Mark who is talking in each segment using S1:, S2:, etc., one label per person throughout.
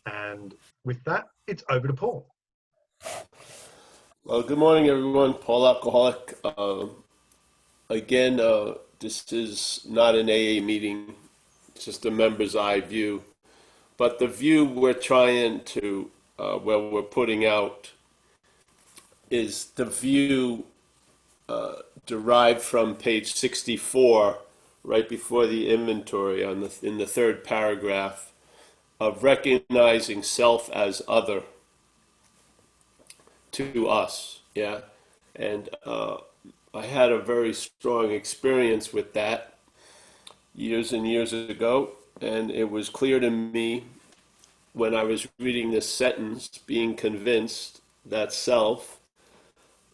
S1: And with that, it's over to Paul.
S2: Well, good morning, everyone. Paul Alcoholic. Again, this is not an AA meeting, it's just a members' eye view. But the view we're trying to, we're putting out, is the view derived from page 64, right before the inventory in the third paragraph, of recognizing self as other to us. Yeah. And I had a very strong experience with that years and years ago, and it was clear to me when I was reading this sentence, being convinced that self,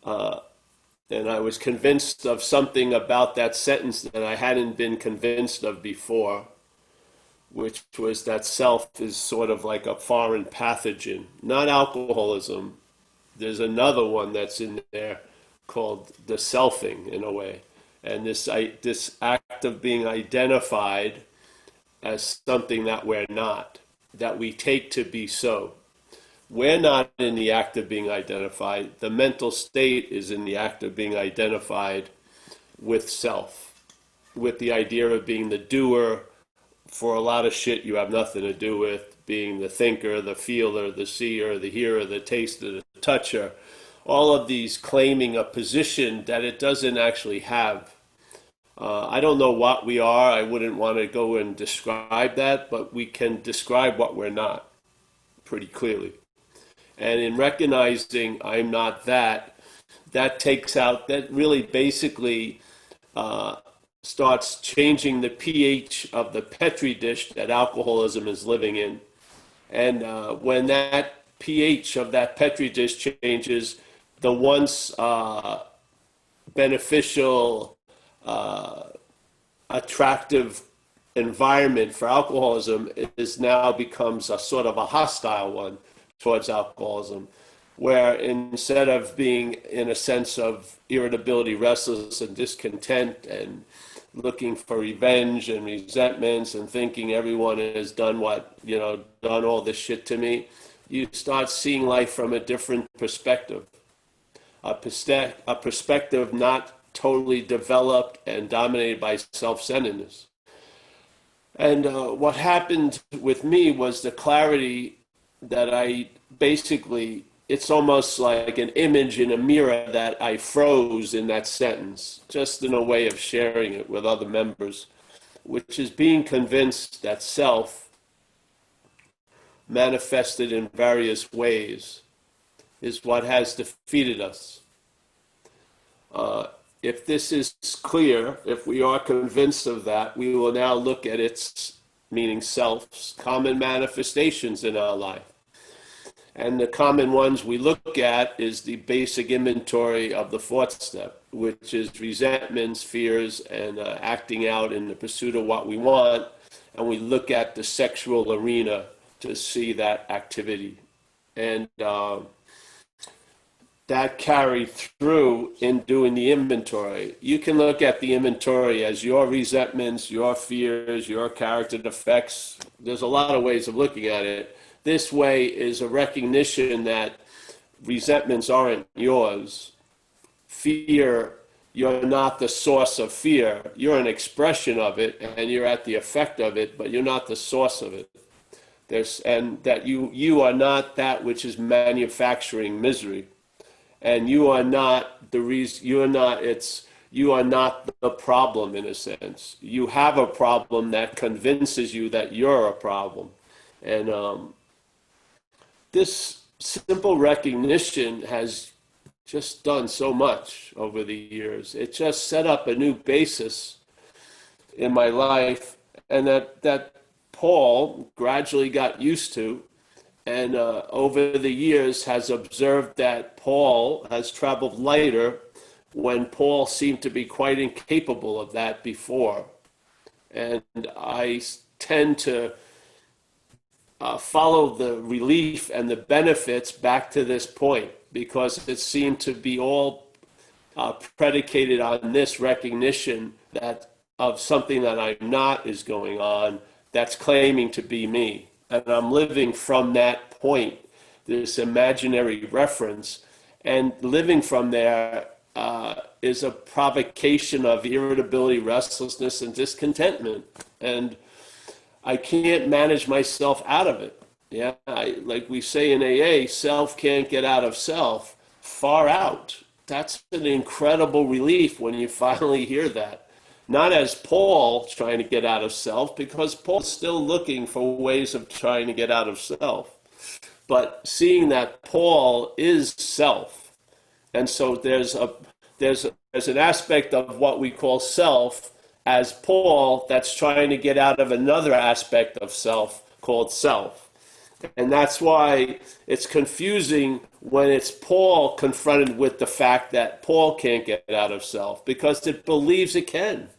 S2: and I was convinced of something about that sentence that I hadn't been convinced of before, which was that self is sort of like a foreign pathogen, not alcoholism. There's another one that's in there called the selfing, in a way. And this act of being identified as something that we're not, that we take to be so. We're not in the act of being identified. The mental state is in the act of being identified with self, with the idea of being the doer for a lot of shit you have nothing to do with, being the thinker, the feeler, the seer, the hearer, the taster, the toucher. All of these claiming a position that it doesn't actually have. I don't know what we are. I wouldn't want to go and describe that, but we can describe what we're not pretty clearly. And in recognizing I'm not that, that takes out, that really basically starts changing the pH of the Petri dish that alcoholism is living in. And when that pH of that Petri dish changes, the once beneficial, attractive environment for alcoholism is now becomes a sort of a hostile one towards alcoholism, where instead of being in a sense of irritability, restless, and discontent, and looking for revenge and resentments and thinking everyone has done done all this shit to me, you start seeing life from a different perspective, a perspective not totally developed and dominated by self-centeredness. And what happened with me was the clarity that I basically, it's almost like an image in a mirror that I froze in that sentence, just in a way of sharing it with other members, which is being convinced that self, manifested in various ways, is what has defeated us. If this is clear, if we are convinced of that, we will now look at its, meaning self's, common manifestations in our life. And the common ones we look at is the basic inventory of the fourth step, which is resentments, fears, and acting out in the pursuit of what we want. And we look at the sexual arena to see that activity. And that carried through in doing the inventory. You can look at the inventory as your resentments, your fears, your character defects. There's a lot of ways of looking at it. This way is a recognition that resentments aren't yours. Fear, you're not the source of fear. You're an expression of it, and you're at the effect of it, but you're not the source of it. And that you are not that which is manufacturing misery. And you are not the reason, you are not the problem in a sense. You have a problem that convinces you that you're a problem. And this simple recognition has just done so much over the years. It just set up a new basis in my life, and that Paul gradually got used to, and over the years has observed that Paul has traveled lighter when Paul seemed to be quite incapable of that before. And I tend to follow the relief and the benefits back to this point, because it seemed to be all predicated on this recognition that of something that I'm not is going on that's claiming to be me. and I'm living from that point, this imaginary reference, and living from there is a provocation of irritability, restlessness, and discontentment. And I can't manage myself out of it. Yeah, like we say in AA, self can't get out of self. Far out. That's an incredible relief when you finally hear that. Not as Paul trying to get out of self, because Paul's still looking for ways of trying to get out of self. But seeing that Paul is self, and so there's an aspect of what we call self as Paul that's trying to get out of another aspect of self called self. And that's why it's confusing when it's Paul confronted with the fact that Paul can't get out of self, because it believes it can.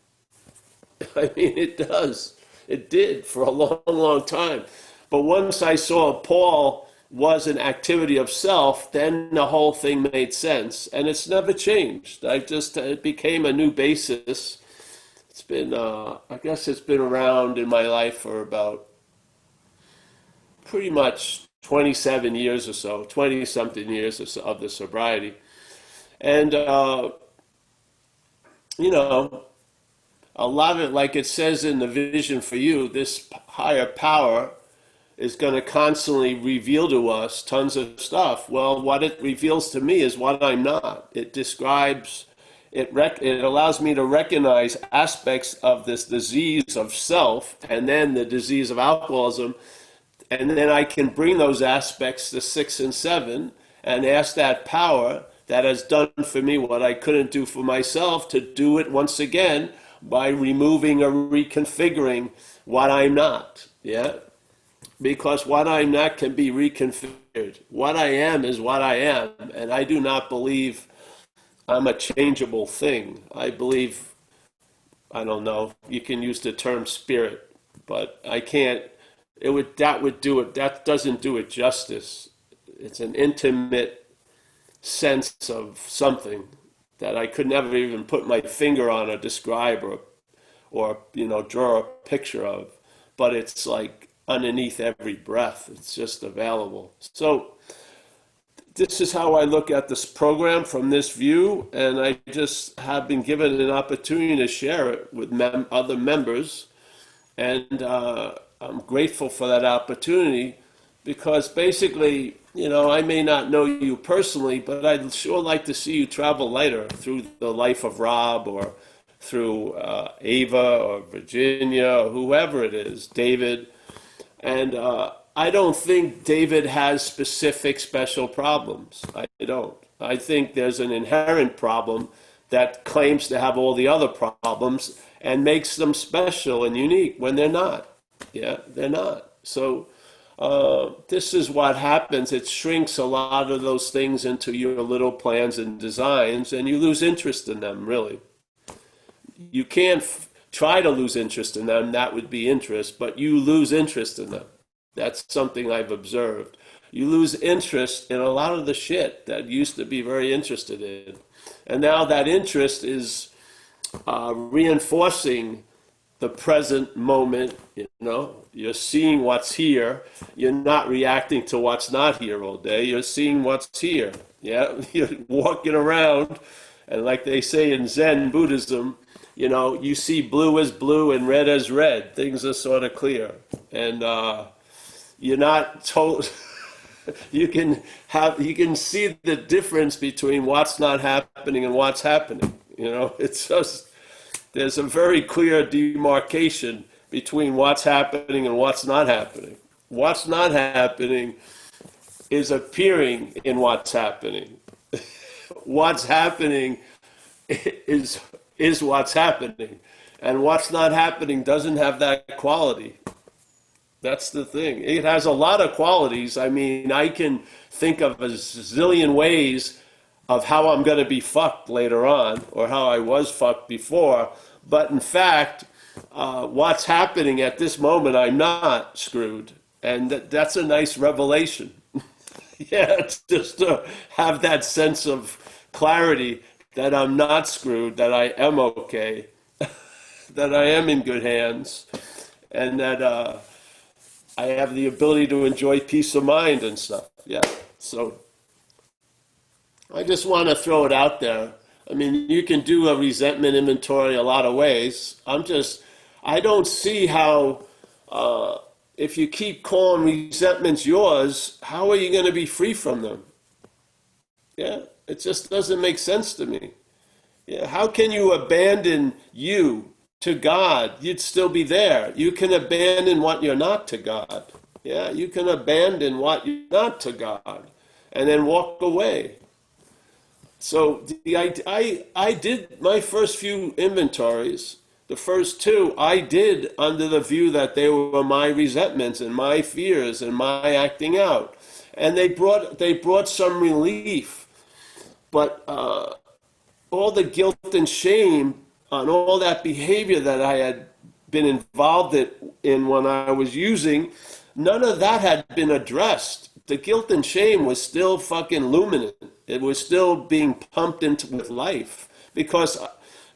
S2: I mean, it does. It did for a long, long time. But once I saw Paul was an activity of self, then the whole thing made sense. And it's never changed. It became a new basis. It's been, I guess it's been around in my life for about pretty much 27 years or so, 20 something years or so of the sobriety. And, you know, a lot of it, like it says in the vision for you, this higher power is going to constantly reveal to us tons of stuff. Well, what it reveals to me is what I'm not. It describes, it allows me to recognize aspects of this disease of self and then the disease of alcoholism. And then I can bring those aspects to 6 and 7 and ask that power that has done for me what I couldn't do for myself to do it once again by removing or reconfiguring what I'm not. Yeah? Because what I'm not can be reconfigured. What I am is what I am, and I do not believe I'm a changeable thing. I believe, I don't know, you can use the term spirit, but I can't, that doesn't do it justice. It's an intimate sense of something that I could never even put my finger on or describe or draw a picture of, but it's like underneath every breath. It's just available. So this is how I look at this program from this view, and I just have been given an opportunity to share it with other members, and I'm grateful for that opportunity, because basically, I may not know you personally, but I'd sure like to see you travel lighter through the life of Rob, or through Ava or Virginia or whoever it is, David. And I don't think David has specific special problems. I don't. I think there's an inherent problem that claims to have all the other problems and makes them special and unique when they're not. Yeah, they're not. So this is what happens. It shrinks a lot of those things into your little plans and designs, and you lose interest in them, really. You can't try to lose interest in them. That would be interest, but you lose interest in them. That's something I've observed. You lose interest in a lot of the shit that you used to be very interested in. And now that interest is reinforcing the present moment. You're seeing what's here. You're not reacting to what's not here all day. You're seeing what's here. Yeah, you're walking around, and like they say in Zen Buddhism, you see blue as blue and red as red. Things are sort of clear, and you're not told. You can see the difference between what's not happening and what's happening. It's just, there's a very clear demarcation between what's happening and what's not happening. What's not happening is appearing in what's happening. What's happening is what's happening. And what's not happening doesn't have that quality. That's the thing. It has a lot of qualities. I mean, I can think of a zillion ways of how I'm going to be fucked later on, or how I was fucked before. But in fact, what's happening at this moment, I'm not screwed. And that's a nice revelation. Yeah, it's just to have that sense of clarity that I'm not screwed, that I am okay, that I am in good hands, and that I have the ability to enjoy peace of mind and stuff. Yeah. So I just want to throw it out there. I mean, you can do a resentment inventory a lot of ways. I don't see how, if you keep calling resentments yours, how are you going to be free from them? Yeah, it just doesn't make sense to me. Yeah, how can you abandon you to God? You'd still be there. You can abandon what you're not to God. Yeah, you can abandon what you're not to God and then walk away. So I did my first few inventories. The first two I did under the view that they were my resentments and my fears and my acting out, and they brought some relief. But all the guilt and shame on all that behavior that I had been involved in when I was using, none of that had been addressed. The guilt and shame was still fucking luminant. It was still being pumped into with life because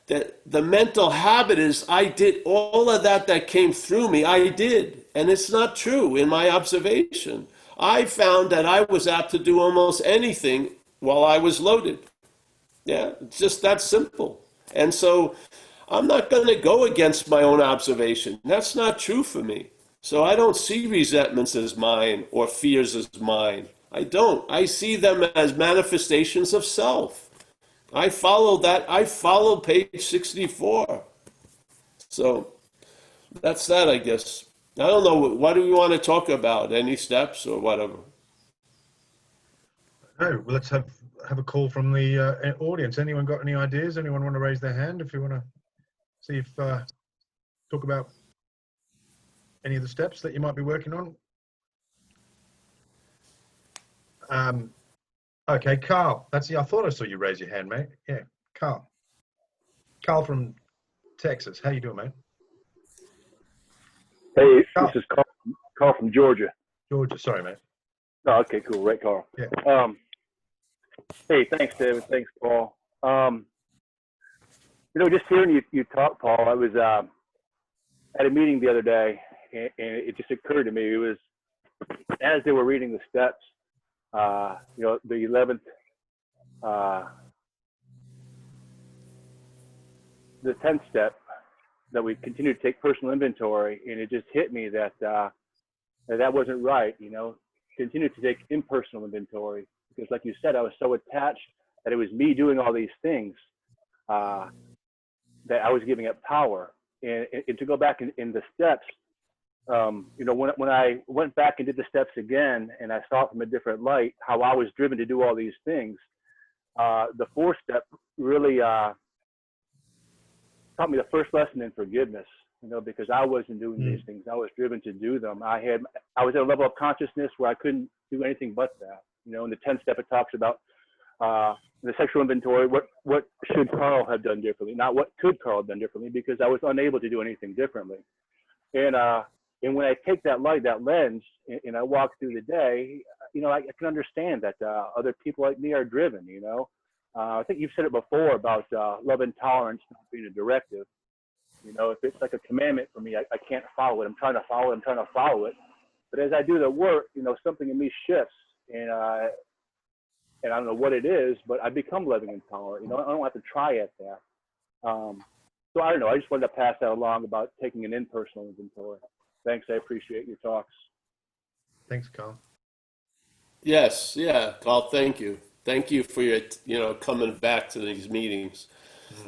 S2: the mental habit is I did all of that came through me. I did, and it's not true in my observation. I found that I was apt to do almost anything while I was loaded. Yeah, it's just that simple. And so I'm not going to go against my own observation. That's not true for me. So I don't see resentments as mine or fears as mine. I don't. I see them as manifestations of self. I follow that. I follow page 64. So that's that, I guess. I don't know. What do we want to talk about? Any steps or whatever?
S1: Oh, well, let's have a call from the audience. Anyone got any ideas? Anyone want to raise their hand if you want to see if talk about any of the steps that you might be working on? Okay, Carl. I thought I saw you raise your hand, mate. Yeah, Carl. Carl from Texas. How you doing, mate?
S3: Hey,
S1: Carl.
S3: this is Carl from Georgia.
S1: Georgia. Sorry, mate.
S3: Oh, okay, cool. Right, Carl.
S1: Yeah.
S3: Hey, thanks, David. Thanks, Paul. Just hearing you talk, Paul, I was at a meeting the other day, and it just occurred to me. It was as they were reading the steps, the 11th, the 10th step, that we continue to take personal inventory, and it just hit me that that wasn't right. Continue to take impersonal inventory, because, like you said, I was so attached that it was me doing all these things that I was giving it power. And to go back in the steps, when I went back and did the steps again, and I saw it from a different light, how I was driven to do all these things, the fourth step really taught me the first lesson in forgiveness, because I wasn't doing these things. I was driven to do them. I was at a level of consciousness where I couldn't do anything but that. In the 10th step, it talks about the sexual inventory. What should Carl have done differently? Not what could Carl have done differently, because I was unable to do anything differently. And when I take that light, that lens, and I walk through the day, I can understand that other people like me are driven. I think you've said it before about love and tolerance not being a directive. If it's like a commandment for me, I can't follow it. I'm trying to follow it. But as I do the work, something in me shifts, and I don't know what it is, but I become loving and tolerant. I don't have to try at that. So I don't know. I just wanted to pass that along about taking an impersonal inventory. Thanks. I appreciate your talks.
S1: Thanks, Carl.
S2: Yes, yeah, Carl, thank you. Thank you for your, coming back to these meetings.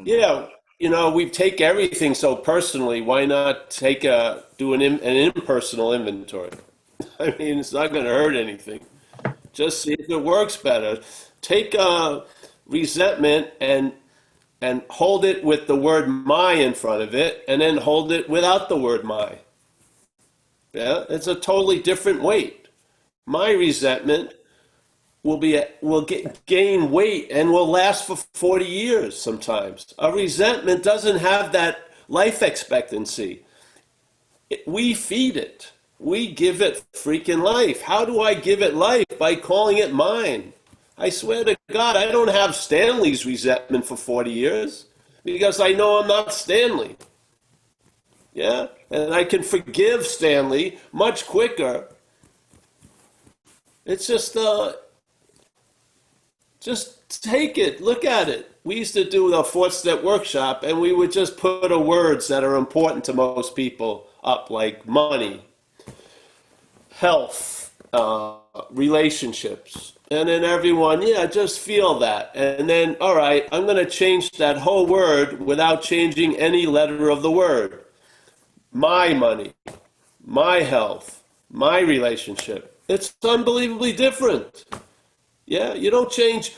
S2: Yeah, we take everything so personally. Why not do an impersonal inventory? I mean, it's not going to hurt anything. Just see if it works better. Take resentment and hold it with the word "my" in front of it, and then hold it without the word "my." Yeah, it's a totally different weight. My resentment will gain weight and will last for 40 years sometimes. A resentment doesn't have that life expectancy. We feed it. We give it freaking life. How do I give it life? By calling it mine. I swear to God, I don't have Stanley's resentment for 40 years because I know I'm not Stanley. Yeah? And I can forgive Stanley much quicker. It's just take it, look at it. We used to do the 4-step workshop, and we would just put the words that are important to most people up, like money, health, relationships. And then everyone, yeah, just feel that. And then, all right, I'm going to change that whole word without changing any letter of the word. My money, my health, my relationship. It's unbelievably different. Yeah, you don't change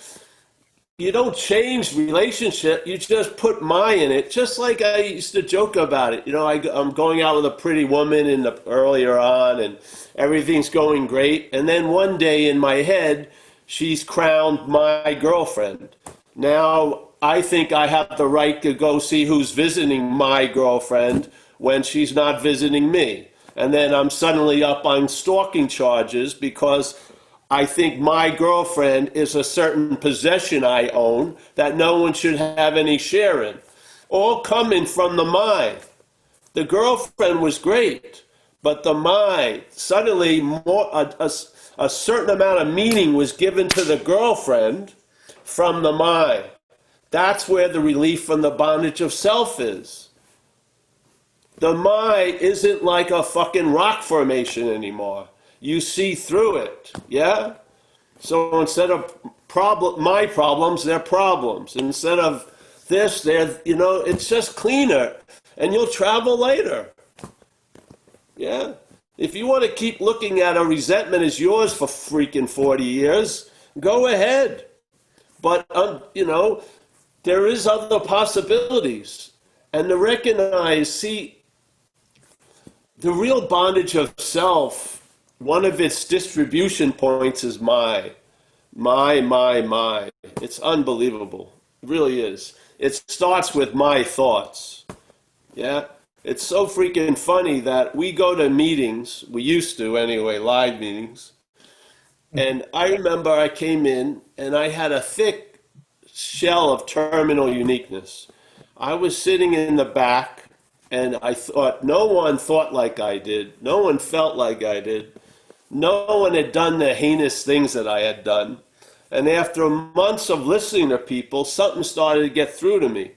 S2: relationship, you just put my in it. Just like I used to joke about it. You know, I'm going out with a pretty woman earlier on, and everything's going great. And then one day in my head, she's crowned my girlfriend. Now, I think I have the right to go see who's visiting my girlfriend when she's not visiting me. And then I'm suddenly up on stalking charges because I think my girlfriend is a certain possession I own that no one should have any share in. All coming from the mind. The girlfriend was great, but the mind, suddenly a certain amount of meaning was given to the girlfriend from the mind. That's where the relief from the bondage of self is. The mind isn't like a fucking rock formation anymore. You see through it, yeah? So instead of my problems, they're problems. Instead of this, it's just cleaner. And you'll travel later. Yeah? If you want to keep looking at a resentment as yours for freaking 40 years, go ahead. But, there is other possibilities. And to recognize, the real bondage of self, one of its distribution points is my. It's unbelievable. It really is. It starts with my thoughts. Yeah? It's so freaking funny that we go to meetings, we used to anyway, live meetings, and I remember I came in and I had a thick shell of terminal uniqueness. I was sitting in the back, and I thought no one thought like I did. No one felt like I did. No one had done the heinous things that I had done. And after months of listening to people, something started to get through to me.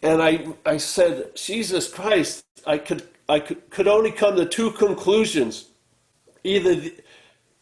S2: And I said, Jesus Christ, I could only come to two conclusions. Either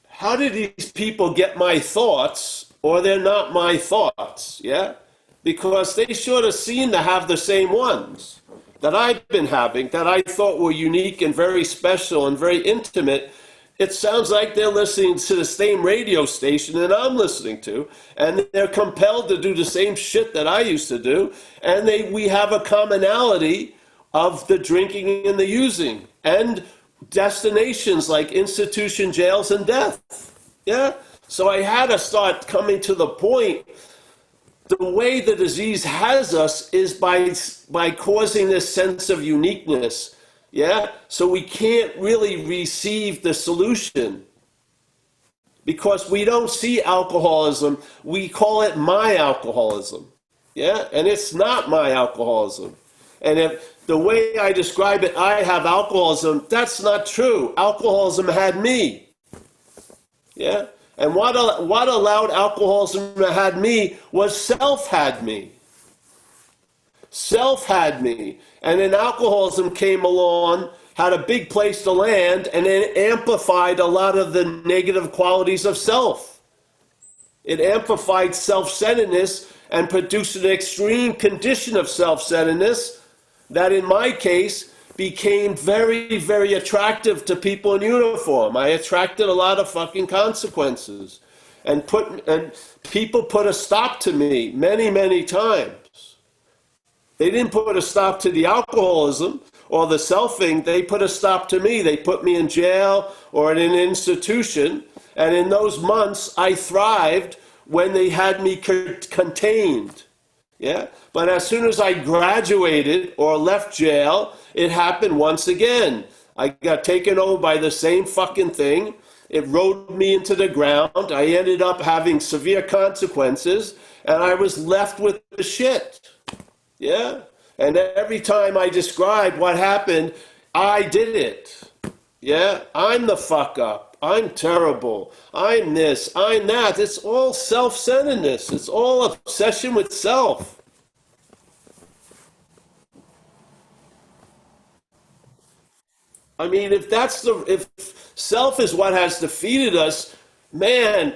S2: how did these people get my thoughts, or they're not my thoughts, yeah? Because they sort of seem to have the same ones that I've been having, that I thought were unique and very special and very intimate. It sounds like they're listening to the same radio station that I'm listening to, and they're compelled to do the same shit that I used to do, and we have a commonality of the drinking and the using, and destinations like institution, jails, and death. Yeah? So I had to start coming to the point. The way the disease has us is by causing this sense of uniqueness, yeah? So we can't really receive the solution because we don't see alcoholism. We call it my alcoholism, yeah? And it's not my alcoholism. And if the way I describe it, I have alcoholism, that's not true. Alcoholism had me, yeah? And what allowed alcoholism to have me was self had me. Self had me. And then alcoholism came along, had a big place to land, and it amplified a lot of the negative qualities of self. It amplified self-centeredness and produced an extreme condition of self-centeredness that in my case became very, very attractive to people in uniform. I attracted a lot of fucking consequences. And people put a stop to me many, many times. They didn't put a stop to the alcoholism or the selfing. They put a stop to me. They put me in jail or in an institution. And in those months, I thrived when they had me contained. Yeah? But as soon as I graduated or left jail, it happened once again. I got taken over by the same fucking thing. It rode me into the ground. I ended up having severe consequences, and I was left with the shit. Yeah? And every time I described what happened, I did it. Yeah, I'm the fuck up. I'm terrible. I'm this. I'm that. It's all self-centeredness. It's all obsession with self. I mean, if self is what has defeated us, man,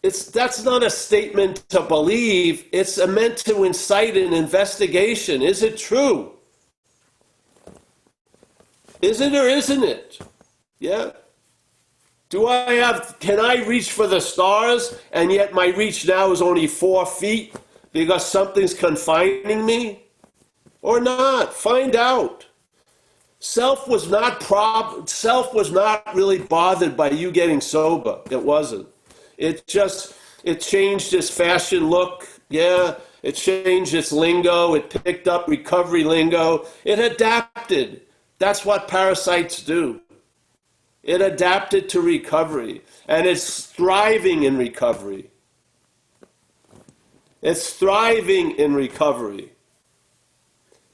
S2: that's not a statement to believe. It's meant to incite an investigation. Is it true? Is it or isn't it? Yeah. Can I reach for the stars and yet my reach now is only 4 feet because something's confining me? Or not? Find out. Self was not really bothered by you getting sober. It wasn't. It changed its fashion look. Yeah. It changed its lingo. It picked up recovery lingo. It adapted. That's what parasites do. It adapted to recovery, and it's thriving in recovery. It's thriving in recovery.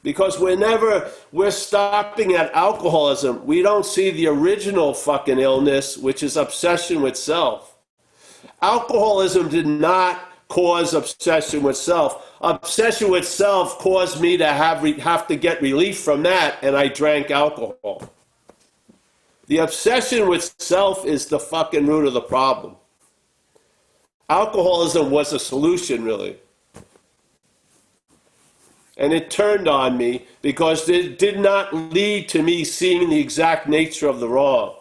S2: Because whenever we're stopping at alcoholism, we don't see the original fucking illness, which is obsession with self. Alcoholism did not cause obsession with self. Obsession with self caused me to have to get relief from that, and I drank alcohol. The obsession with self is the fucking root of the problem. Alcoholism was a solution, really. And it turned on me because it did not lead to me seeing the exact nature of the wrong.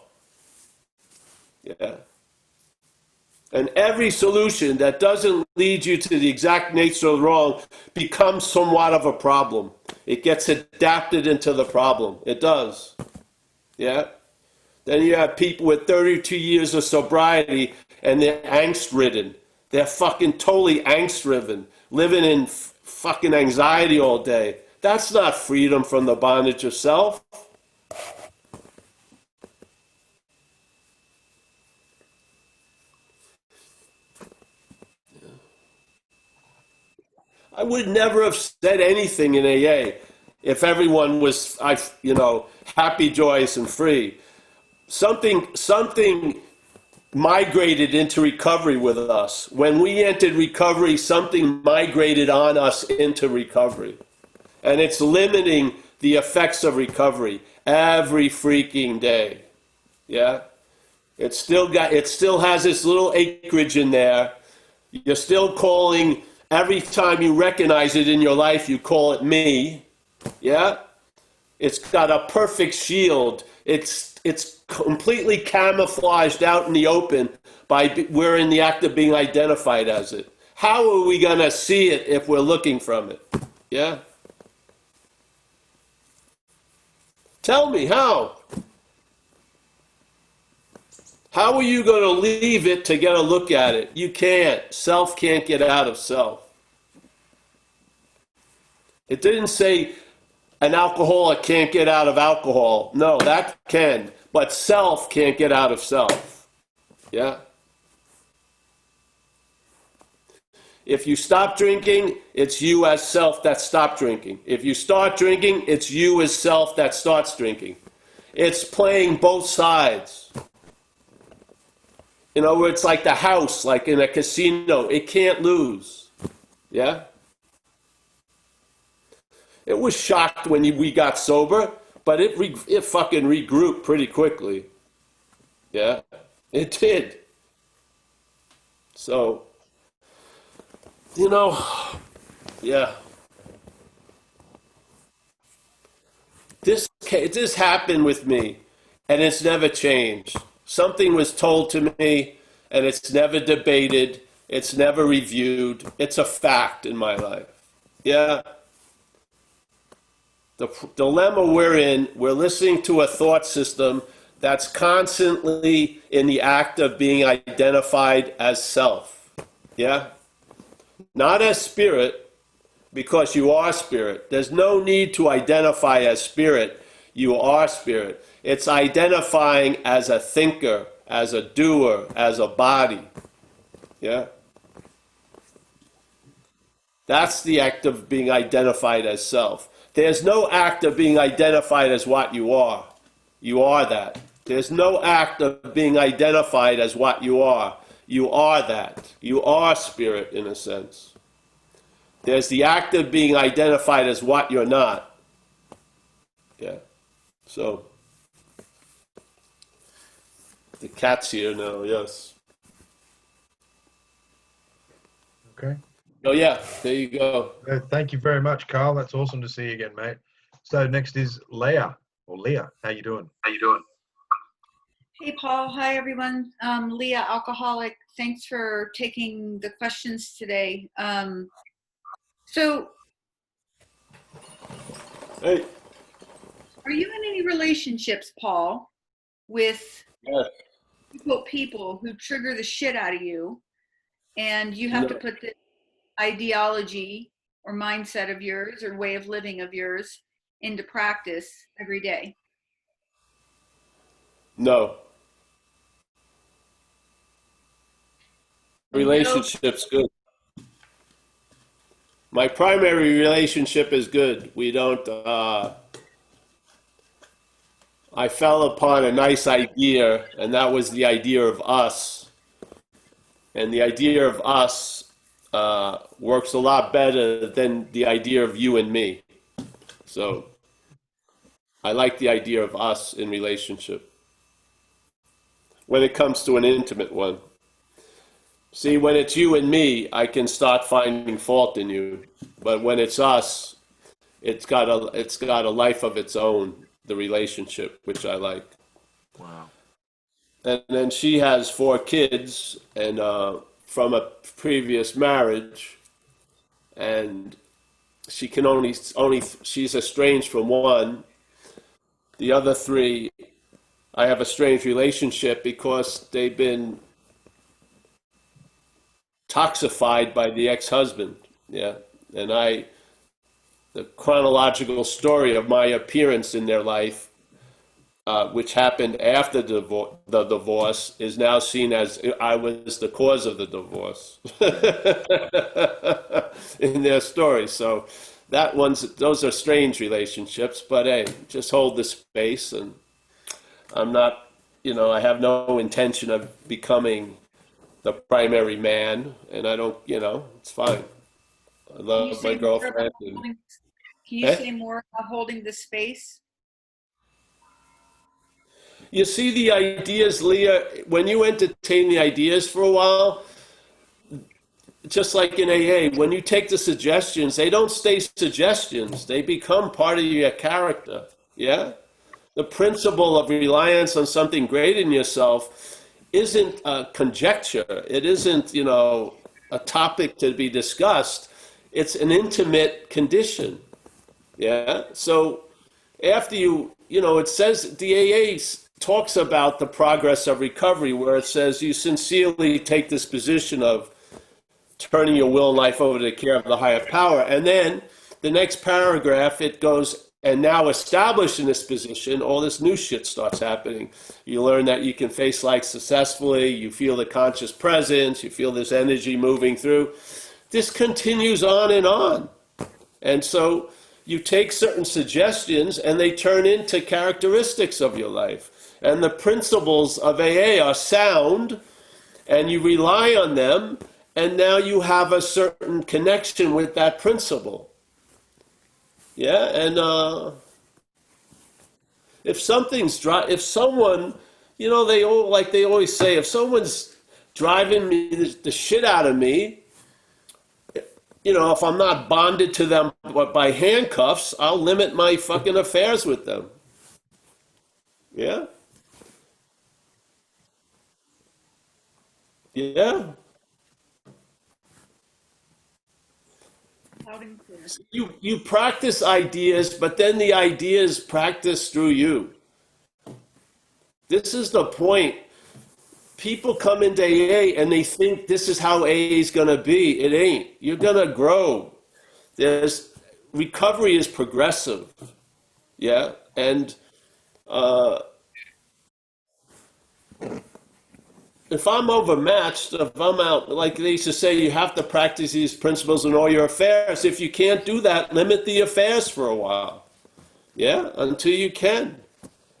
S2: Yeah. And every solution that doesn't lead you to the exact nature of the wrong becomes somewhat of a problem. It gets adapted into the problem. It does. Yeah. Then you have people with 32 years of sobriety and they're angst-ridden. They're fucking totally angst-driven, living in fucking anxiety all day. That's not freedom from the bondage of self. I would never have said anything in AA if everyone was, happy, joyous, and free. Something migrated into recovery with us. When we entered recovery, something migrated on us into recovery. And it's limiting the effects of recovery every freaking day. Yeah? It still has this little acreage in there. You're still calling, every time you recognize it in your life, you call it me. Yeah? It's got a perfect shield. It's completely camouflaged out in the open we're in the act of being identified as it. How are we going to see it if we're looking from it? Yeah? Tell me, how? How are you going to leave it to get a look at it? You can't. Self can't get out of self. It didn't say an alcoholic can't get out of alcohol. No, that can. But self can't get out of self. Yeah? If you stop drinking, it's you as self that stopped drinking. If you start drinking, it's you as self that starts drinking. It's playing both sides. In other words, it's like the house, like in a casino. It can't lose. Yeah? It was shocked when we got sober, but it fucking regrouped pretty quickly. Yeah? It did. So, yeah. This happened with me, and it's never changed. Something was told to me, and it's never debated. It's never reviewed. It's a fact in my life. Yeah? The dilemma we're in, we're listening to a thought system that's constantly in the act of being identified as self. Yeah? Not as spirit, because you are spirit. There's no need to identify as spirit. You are spirit. It's identifying as a thinker, as a doer, as a body. Yeah? That's the act of being identified as self. There's no act of being identified as what you are. You are that. There's no act of being identified as what you are. You are that. You are spirit in a sense. There's the act of being identified as what you're not. Yeah. So, the cat's here now, yes.
S1: Okay.
S2: Oh, yeah, there you go.
S1: Thank you very much, Carl. That's awesome to see you again, mate. So next is Leah, or Leah. How you doing?
S4: Hey, Paul. Hi, everyone. Leah, alcoholic. Thanks for taking the questions today. So,
S2: Hey.
S4: are you in any relationships, Paul, with
S2: Yeah.
S4: people who trigger the shit out of you, and you have to
S2: No.
S4: put the ideology or mindset of yours or way of living of yours into practice every day?
S2: No.
S4: And get over
S2: Relationship's good. My primary relationship is good. We don't, I fell upon a nice idea, and that was the idea of us. And the idea of us works a lot better than the idea of you and me. So I like the idea of us in relationship when it comes to an intimate one. See, when it's you and me, I can start finding fault in you. But when it's us, it's got a life of its own, the relationship, which I like.
S1: Wow.
S2: And then she has 4 kids, and from a previous marriage, and she can only she's estranged from one. The other 3, I have a strange relationship because they've been toxified by the ex-husband. Yeah, and the chronological story of my appearance in their life, which happened after the divorce, is now seen as I was the cause of the divorce in their story. So those are strange relationships, but hey, just hold the space, and I'm not, I have no intention of becoming the primary man, and I don't, it's fine. I
S4: Can you
S2: love
S4: say
S2: my
S4: more about
S2: girlfriend.
S4: holding, can you
S2: Eh?
S4: say more about holding the space?
S2: You see the ideas, Leah, when you entertain the ideas for a while, just like in AA, when you take the suggestions, they don't stay suggestions. They become part of your character. Yeah? The principle of reliance on something great in yourself isn't a conjecture. It isn't, a topic to be discussed. It's an intimate condition. Yeah? So after it says the AA talks about the progress of recovery, where it says you sincerely take this position of turning your will and life over to the care of the higher power. And then the next paragraph, it goes, and now established in this position, all this new shit starts happening. You learn that you can face life successfully. You feel the conscious presence. You feel this energy moving through. This continues on and on. And so you take certain suggestions and they turn into characteristics of your life. And the principles of AA are sound, and you rely on them, and now you have a certain connection with that principle. Yeah, and if someone, they always say, if someone's driving the shit out of me, if I'm not bonded to them by handcuffs, I'll limit my fucking affairs with them. Yeah? Yeah.
S4: Loud and clear.
S2: You practice ideas, but then the ideas practice through you. This is the point. People come into AA and they think this is how AA is going to be. It ain't. You're going to grow. Recovery is progressive. Yeah? And if I'm overmatched, if I'm out, like they used to say, you have to practice these principles in all your affairs. If you can't do that, limit the affairs for a while. Yeah, until you can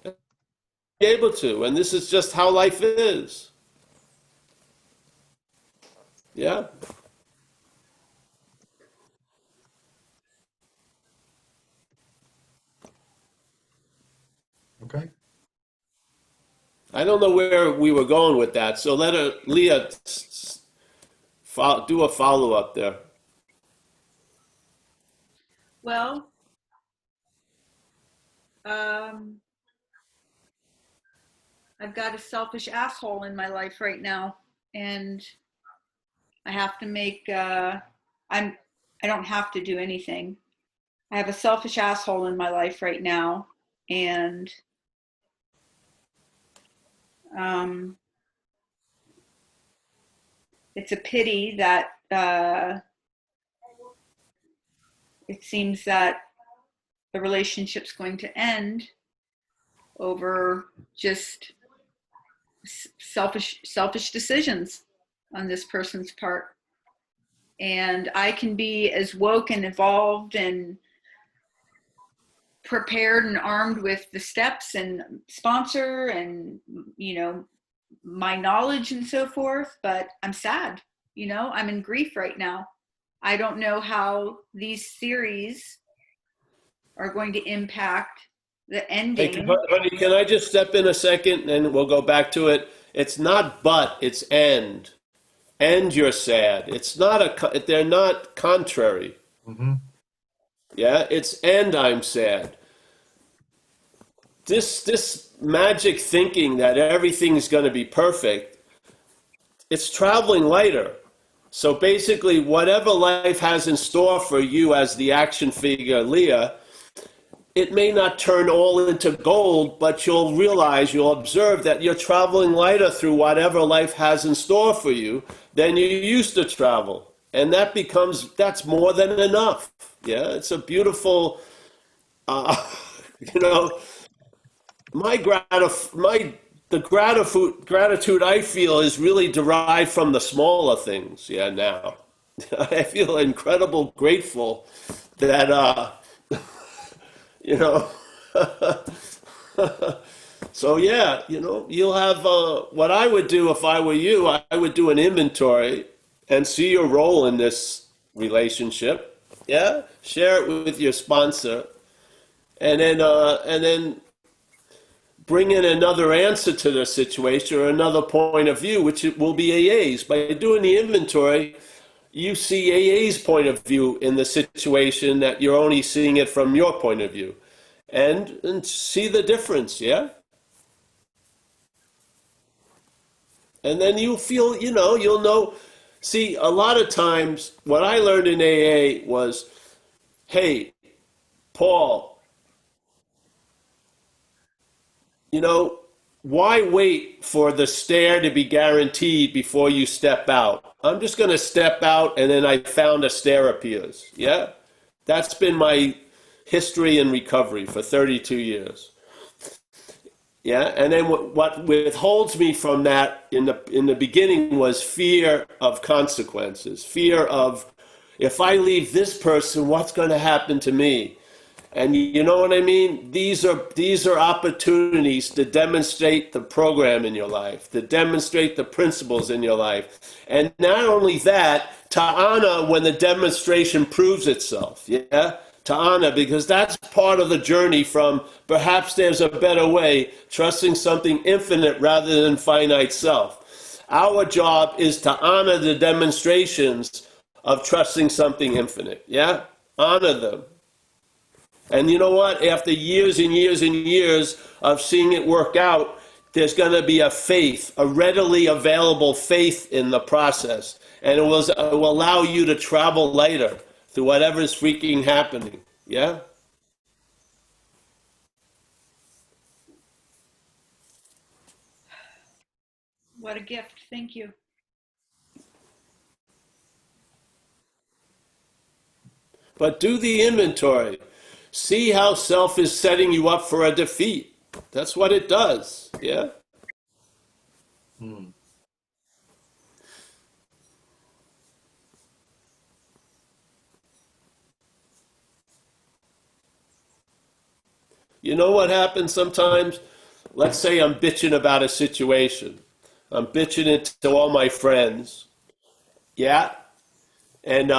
S2: be able to. And this is just how life is. Yeah.
S1: Okay.
S2: I don't know where we were going with that. So let Leah do a follow up there.
S4: Well, I've got a selfish asshole in my life right now, and I have to make. I don't have to do anything. I have a selfish asshole in my life right now, and it's a pity that it seems that the relationship's going to end over just selfish decisions on this person's part. And I can be as woke and evolved and prepared and armed with the steps and sponsor and, you know, my knowledge and so forth, but I'm sad. You know, I'm in grief right now. I don't know how these series are going to impact the ending.
S2: Hey, honey, can I just step in a second and we'll go back to it? It's not but, it's and. And you're sad. It's not they're not contrary.
S1: Mm-hmm.
S2: Yeah, it's and I'm sad. This magic thinking that everything's going to be perfect, it's traveling lighter. So basically, whatever life has in store for you as the action figure, Leah, it may not turn all into gold, but you'll realize, you'll observe that you're traveling lighter through whatever life has in store for you than you used to travel. And that's more than enough. Yeah, it's a beautiful, you know, the gratitude I feel is really derived from the smaller things. Yeah, now I feel incredible grateful that you know. So yeah, you know, you'll have what I would do if I were you. I would do an inventory and see your role in this relationship. Yeah, share it with your sponsor, and then bring in another answer to the situation or another point of view, which it will be AA's. By doing the inventory, you see AA's point of view in the situation that you're only seeing it from your point of view, and see the difference. Yeah. And then you feel, you know, you'll know. See, a lot of times what I learned in AA was, hey, Paul, you know, why wait for the stare to be guaranteed before you step out? I'm just going to step out and then I found a stare appears. Yeah? That's been my history in recovery for 32 years. Yeah, and then what withholds me from that in the beginning was fear of consequences, fear of, if I leave this person, what's going to happen to me? And you know what I mean? These are opportunities to demonstrate the program in your life, to demonstrate the principles in your life, and not only that, to honor when the demonstration proves itself. Yeah. To honor, because that's part of the journey from perhaps there's a better way, trusting something infinite rather than finite self. Our job is to honor the demonstrations of trusting something infinite. Yeah? Honor them. And you know what? After years and years and years of seeing it work out, there's going to be a faith, a readily available faith in the process. And it will allow you to travel lighter through whatever's freaking happening. Yeah?
S4: What a gift. Thank you.
S2: But do the inventory. See how self is setting you up for a defeat. That's what it does. Yeah? You know what happens sometimes? Let's say I'm bitching about a situation. I'm bitching it to all my friends. Yeah. And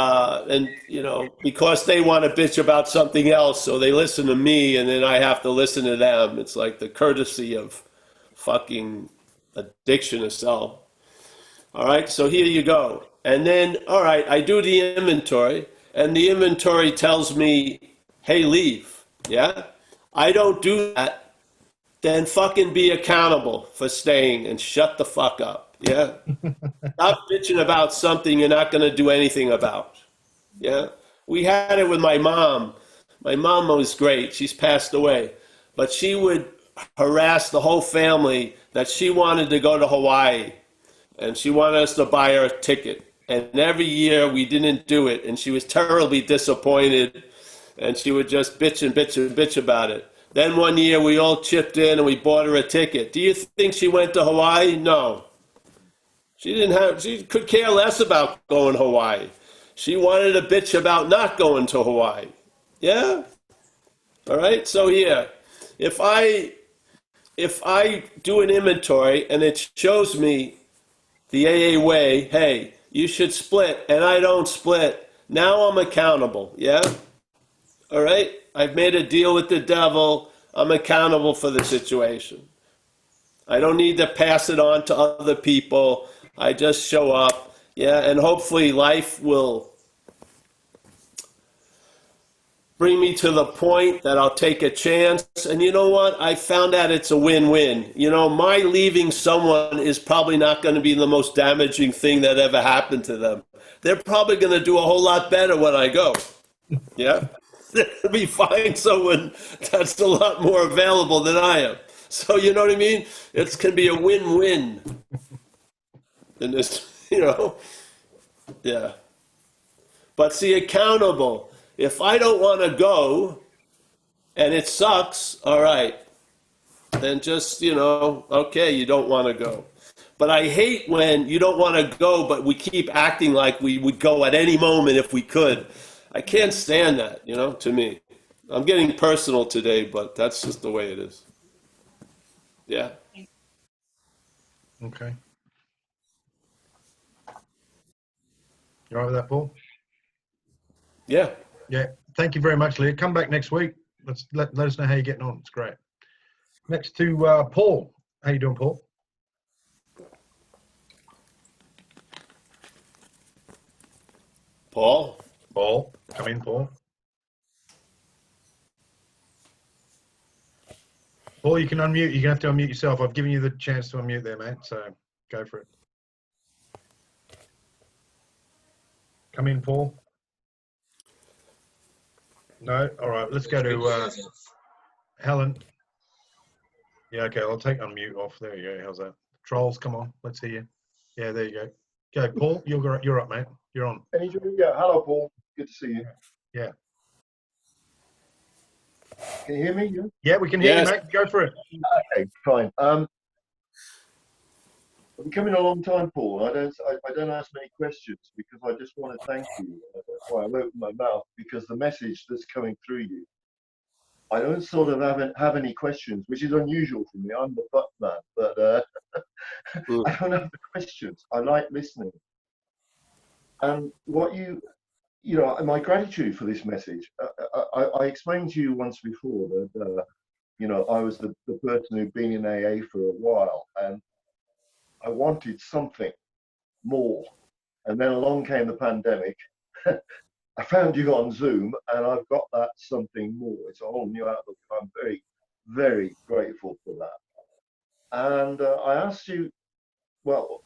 S2: you know, because they want to bitch about something else, so they listen to me and then I have to listen to them. It's like the courtesy of fucking addiction itself. All right, so here you go. And then, all right, I do the inventory, and the inventory tells me, hey, leave. Yeah? I don't do that, then fucking be accountable for staying and shut the fuck up. Yeah? Stop bitching about something you're not going to do anything about. Yeah? We had it with my mom. My mom was great. She's passed away. But she would harass the whole family that she wanted to go to Hawaii and she wanted us to buy her a ticket. And every year we didn't do it, and she was terribly disappointed, and she would just bitch and bitch and bitch about it. Then one year we all chipped in and we bought her a ticket. Do you think she went to Hawaii? No. She didn't have, she could care less about going to Hawaii. She wanted to bitch about not going to Hawaii. Yeah? All right? So here, if I do an inventory and it shows me the AA way, hey, you should split, and I don't split. Now I'm accountable, yeah? All right? I've made a deal with the devil. I'm accountable for the situation. I don't need to pass it on to other people. I just show up, yeah, and hopefully life will bring me to the point that I'll take a chance. And you know what? I found out it's a win-win. You know, my leaving someone is probably not going to be the most damaging thing that ever happened to them. They're probably going to do a whole lot better when I go. Yeah? They'll be find someone that's a lot more available than I am. So, you know what I mean? It can be a win-win in this, you know? Yeah. But see, accountable. If I don't want to go, and it sucks, all right, then just, you know, okay, you don't want to go. But I hate when you don't want to go, but we keep acting like we would go at any moment if we could. I can't stand that, you know, to me. I'm getting personal today, but that's just the way it is. Yeah.
S1: Okay. You all right with that, Paul?
S2: Yeah.
S1: Yeah. Thank you very much, Leah. Come back next week. Let us know how you're getting on. It's great. Next to Paul. How you doing, Paul?
S2: Paul?
S1: Paul. Come in, Paul. Paul, you can unmute. You're going to have to unmute yourself. I've given you the chance to unmute there, mate. So go for it. Come in, Paul. No? All right. Let's go to Helen. Yeah, okay. I'll take unmute off. There you go. How's that? Trolls, come on. Let's hear you. Yeah, there you go. Go, Paul. You're up, mate. You're on.
S5: Yeah, hello, Paul. Good to see you.
S1: Yeah.
S5: Can you hear me?
S1: Yeah, we can hear
S2: Yes.
S1: you, mate. Go for it.
S5: Okay, fine. I've been coming a long time, Paul. I don't ask many questions because I just want to thank you. That's why I'm opening my mouth, because the message that's coming through you, I don't sort of have any questions, which is unusual for me. I'm the butt man, but I don't have the questions. I like listening. And what you know, my gratitude for this message. I explained to you once before that you know, I was the person who'd been in AA for a while, and I wanted something more. And then along came the pandemic. I found you on Zoom, and I've got that something more. It's a whole new outlook. I'm very, very grateful for that. And I asked you, well,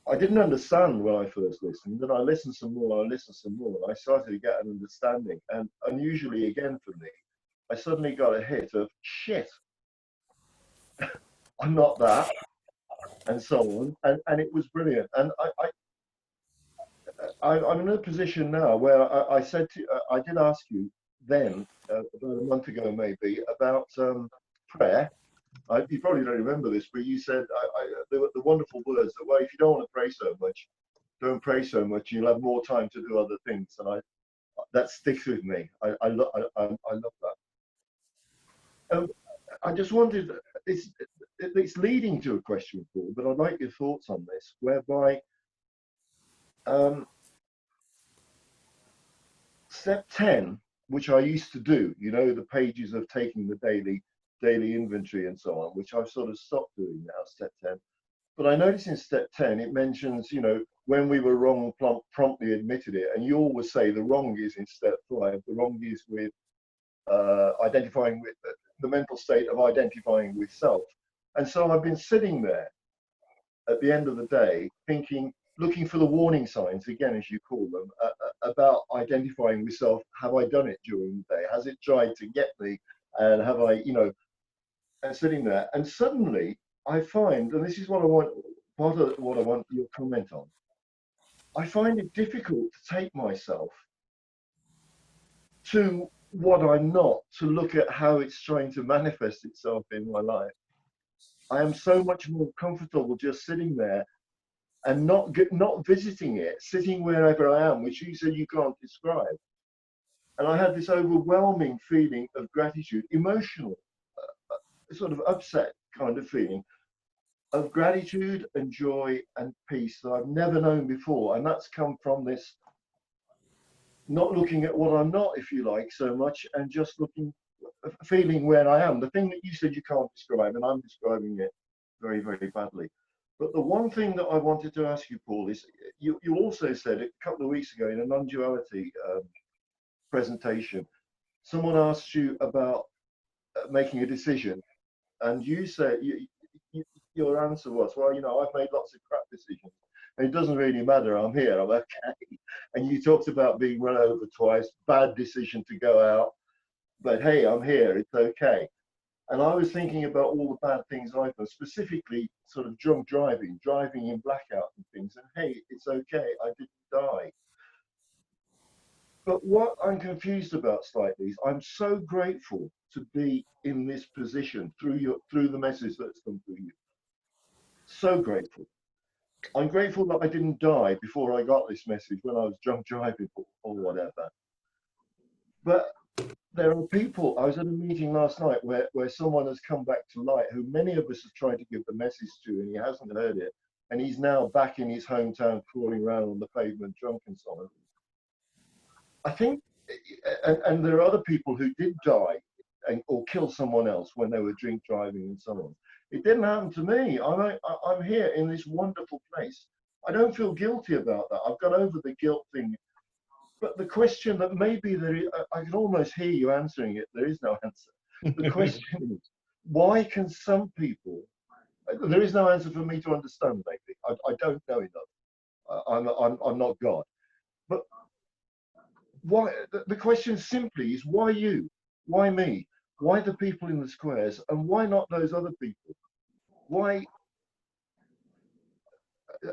S5: I didn't understand when I first listened, and I listened some more, and I listened some more, and I started to get an understanding. And unusually, again for me, I suddenly got a hit of shit. I'm not that, and so on, and it was brilliant. And I'm in a position now where I said to I did ask you then about a month ago maybe about prayer. You probably don't remember this, but you said the wonderful words that, well, if you don't want to pray so much, don't pray so much. You'll have more time to do other things, and that sticks with me. I love that. I just wondered, it's leading to a question, Paul, but I'd like your thoughts on this, whereby step 10, which I used to do, you know, the pages of taking the daily inventory and so on, which I've sort of stopped doing now, step 10. But I noticed in step 10, it mentions, you know, when we were wrong, promptly admitted it. And you always say the wrong is in step 5, the wrong is with identifying with the mental state of identifying with self. And so I've been sitting there at the end of the day thinking, looking for the warning signs, again, as you call them, about identifying with self. Have I done it during the day? Has it tried to get me? And have I, you know, and sitting there. And suddenly I find, and this is what I want, part of what I want your comment on, I find it difficult to take myself to what I'm not, to look at how it's trying to manifest itself in my life. I am so much more comfortable just sitting there and not visiting it, sitting wherever I am, which you said you can't describe. And I had this overwhelming feeling of gratitude, emotional, sort of upset kind of feeling of gratitude and joy and peace that I've never known before. And that's come from this not looking at what I'm not, if you like, so much, and just looking, feeling where I am. The thing that you said you can't describe, and I'm describing it very, very badly. But the one thing that I wanted to ask you, Paul, is you also said a couple of weeks ago in a non-duality presentation, someone asked you about making a decision, and you said your answer was, well, you know, I've made lots of crap decisions, and it doesn't really matter. I'm here. I'm okay. And you talked about being run over twice, bad decision to go out, but hey, I'm here. It's okay. And I was thinking about all the bad things I've done, specifically sort of drunk driving in blackout and things. And hey, it's okay. I didn't die. But what I'm confused about slightly is I'm so grateful to be in this position through the message that's come through you. So grateful. I'm grateful that I didn't die before I got this message when I was drunk driving or whatever. But there are people, I was at a meeting last night where someone has come back to light who many of us have tried to give the message to, and he hasn't heard it. And he's now back in his hometown crawling around on the pavement drunk and so on. I think, and there are other people who did die or kill someone else when they were drink driving and so on. It didn't happen to me. I'm here in this wonderful place. I don't feel guilty about that. I've got over the guilt thing. But the question that maybe I can almost hear you answering it. There is no answer. The question is, why can some people? There is no answer for me to understand. Maybe I don't know enough. I'm not God. But why? The question simply is, why you? Why me? Why the people in the squares? And why not those other people? Why?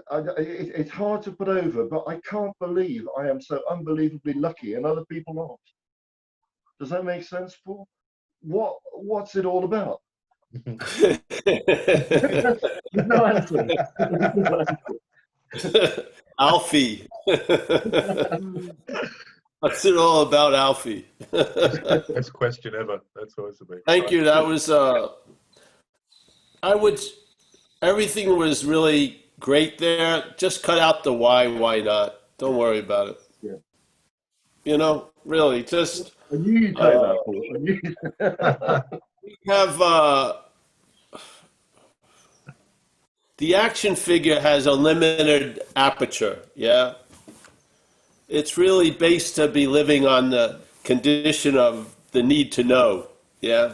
S5: It's hard to put over, but I can't believe I am so unbelievably lucky and other people aren't. Does that make sense, Paul? What's it all about? No answer.
S2: Alfie. What's it all about, Alfie?
S1: Best question ever. That's always a big.
S2: Thank you. That was everything was really great there. Just cut out the why not. Don't worry about it.
S5: Yeah.
S2: You know, really, just.
S5: I knew you'd say that, Paul.
S2: We have the action figure has a limited aperture. Yeah. It's really based to be living on the condition of the need to know. Yeah.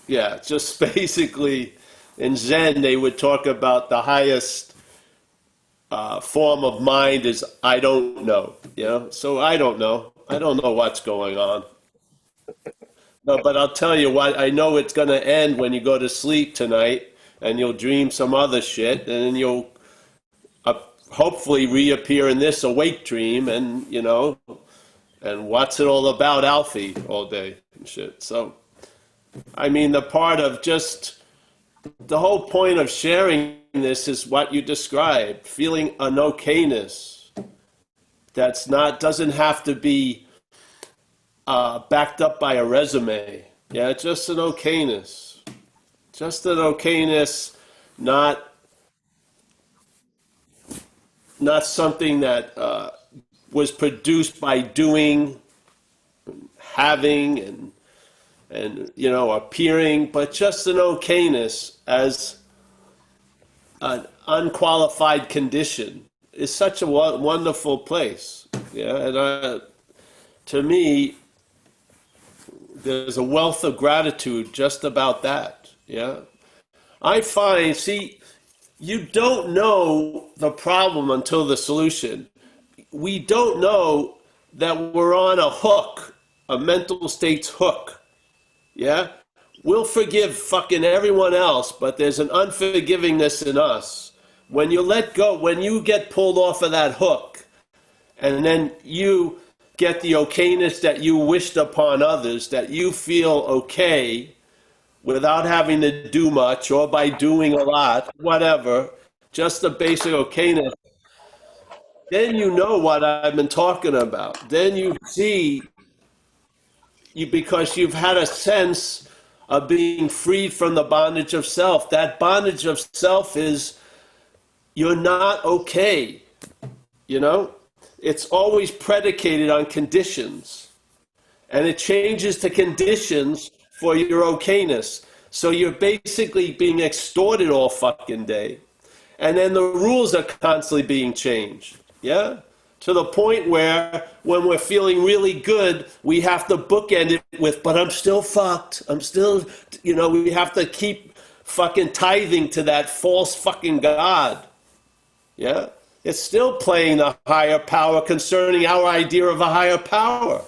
S2: Yeah. Just basically. In Zen, they would talk about the highest form of mind is I don't know. You know, so I don't know. I don't know what's going on. No, but I'll tell you what. I know it's going to end when you go to sleep tonight, and you'll dream some other shit, and then you'll hopefully reappear in this awake dream, and you know, and what's it all about, Alfie, all day and shit. So, I mean, the part of just. The whole point of sharing this is what you described, feeling an okayness that's not doesn't have to be backed up by a resume. Yeah, just an okayness. Just an okayness, not something that was produced by doing, having, and appearing, but just an okayness as an unqualified condition is such a wonderful place. Yeah, and to me, there's a wealth of gratitude just about that. Yeah, I find, see, you don't know the problem until the solution. We don't know that we're on a hook, a mental state's hook. Yeah? We'll forgive fucking everyone else, but there's an unforgivingness in us. When you let go, when you get pulled off of that hook, and then you get the okayness that you wished upon others, that you feel okay without having to do much or by doing a lot, whatever, just the basic okayness, then you know what I've been talking about. Then you see, because you've had a sense of being freed from the bondage of self. That bondage of self is you're not okay. It's always predicated on conditions, and it changes to conditions for your okayness. So you're basically being extorted all fucking day. And then the rules are constantly being changed. Yeah? To the point where when we're feeling really good, we have to bookend it with, but I'm still fucked. I'm still, we have to keep fucking tithing to that false fucking God. Yeah? It's still playing the higher power concerning our idea of a higher power.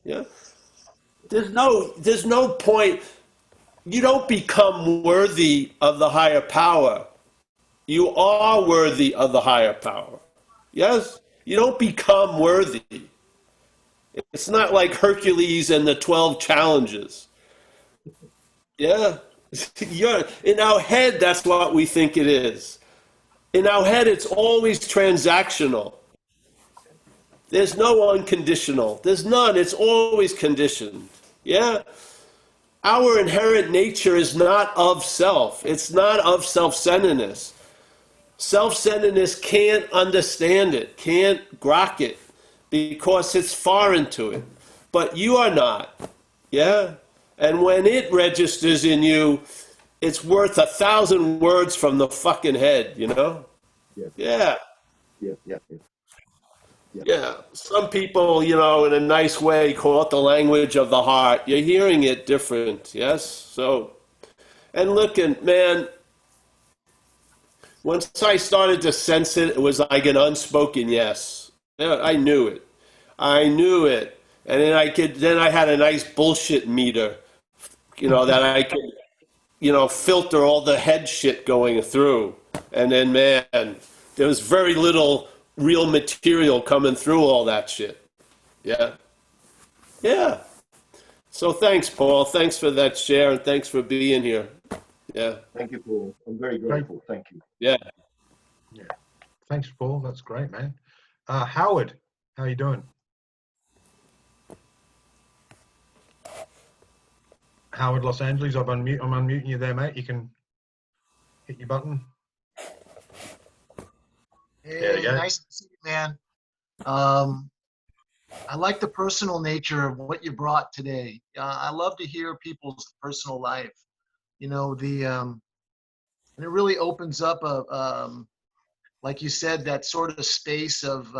S2: Yeah? There's no point. You don't become worthy of the higher power. You are worthy of the higher power. Yes? You don't become worthy. It's not like Hercules and the 12 challenges. Yeah? In our head, that's what we think it is. In our head, it's always transactional. There's no unconditional. There's none. It's always conditioned. Yeah? Our inherent nature is not of self. It's not of self-centeredness. Self-centeredness can't understand it, can't grok it, because it's foreign to it. But you are not. Yeah? And when it registers in you, it's worth 1,000 words from the fucking head,
S5: Yeah.
S2: Yeah.
S5: Yeah.
S2: Yeah. Some people, in a nice way, call it the language of the heart. You're hearing it different, yes? So, and looking, man, once I started to sense it, it was like an unspoken yes. Yeah, I knew it. I knew it. And then I had a nice bullshit meter, that I could, filter all the head shit going through. And then, man, there was very little real material coming through all that shit. Yeah. Yeah. So thanks, Paul. Thanks for that share, and thanks for being here. Yeah.
S5: Thank you, Paul. I'm very grateful. Thank you.
S2: Yeah.
S1: Yeah. Thanks, Paul. That's great, man. Howard, how you doing? Howard, Los Angeles. I'm unmuting you there, mate. You can hit your button.
S6: Hey,
S1: Yeah.
S6: nice to see you, man. I like the personal nature of what you brought today. I love to hear people's personal life. And it really opens up like you said, that sort of space of,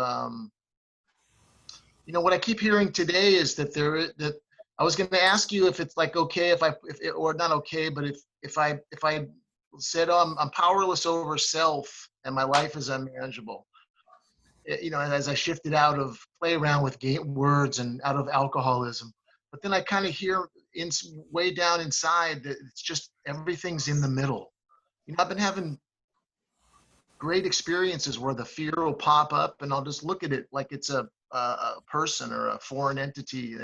S6: what I keep hearing today is that that I was going to ask you if it's like okay or not okay, but if I said, oh, I'm powerless over self and my life is unmanageable. As I shifted out of play around with words and out of alcoholism. But then I kind of hear way down inside that it's just everything's in the middle. I've been having great experiences where the fear will pop up and I'll just look at it like it's a person or a foreign entity,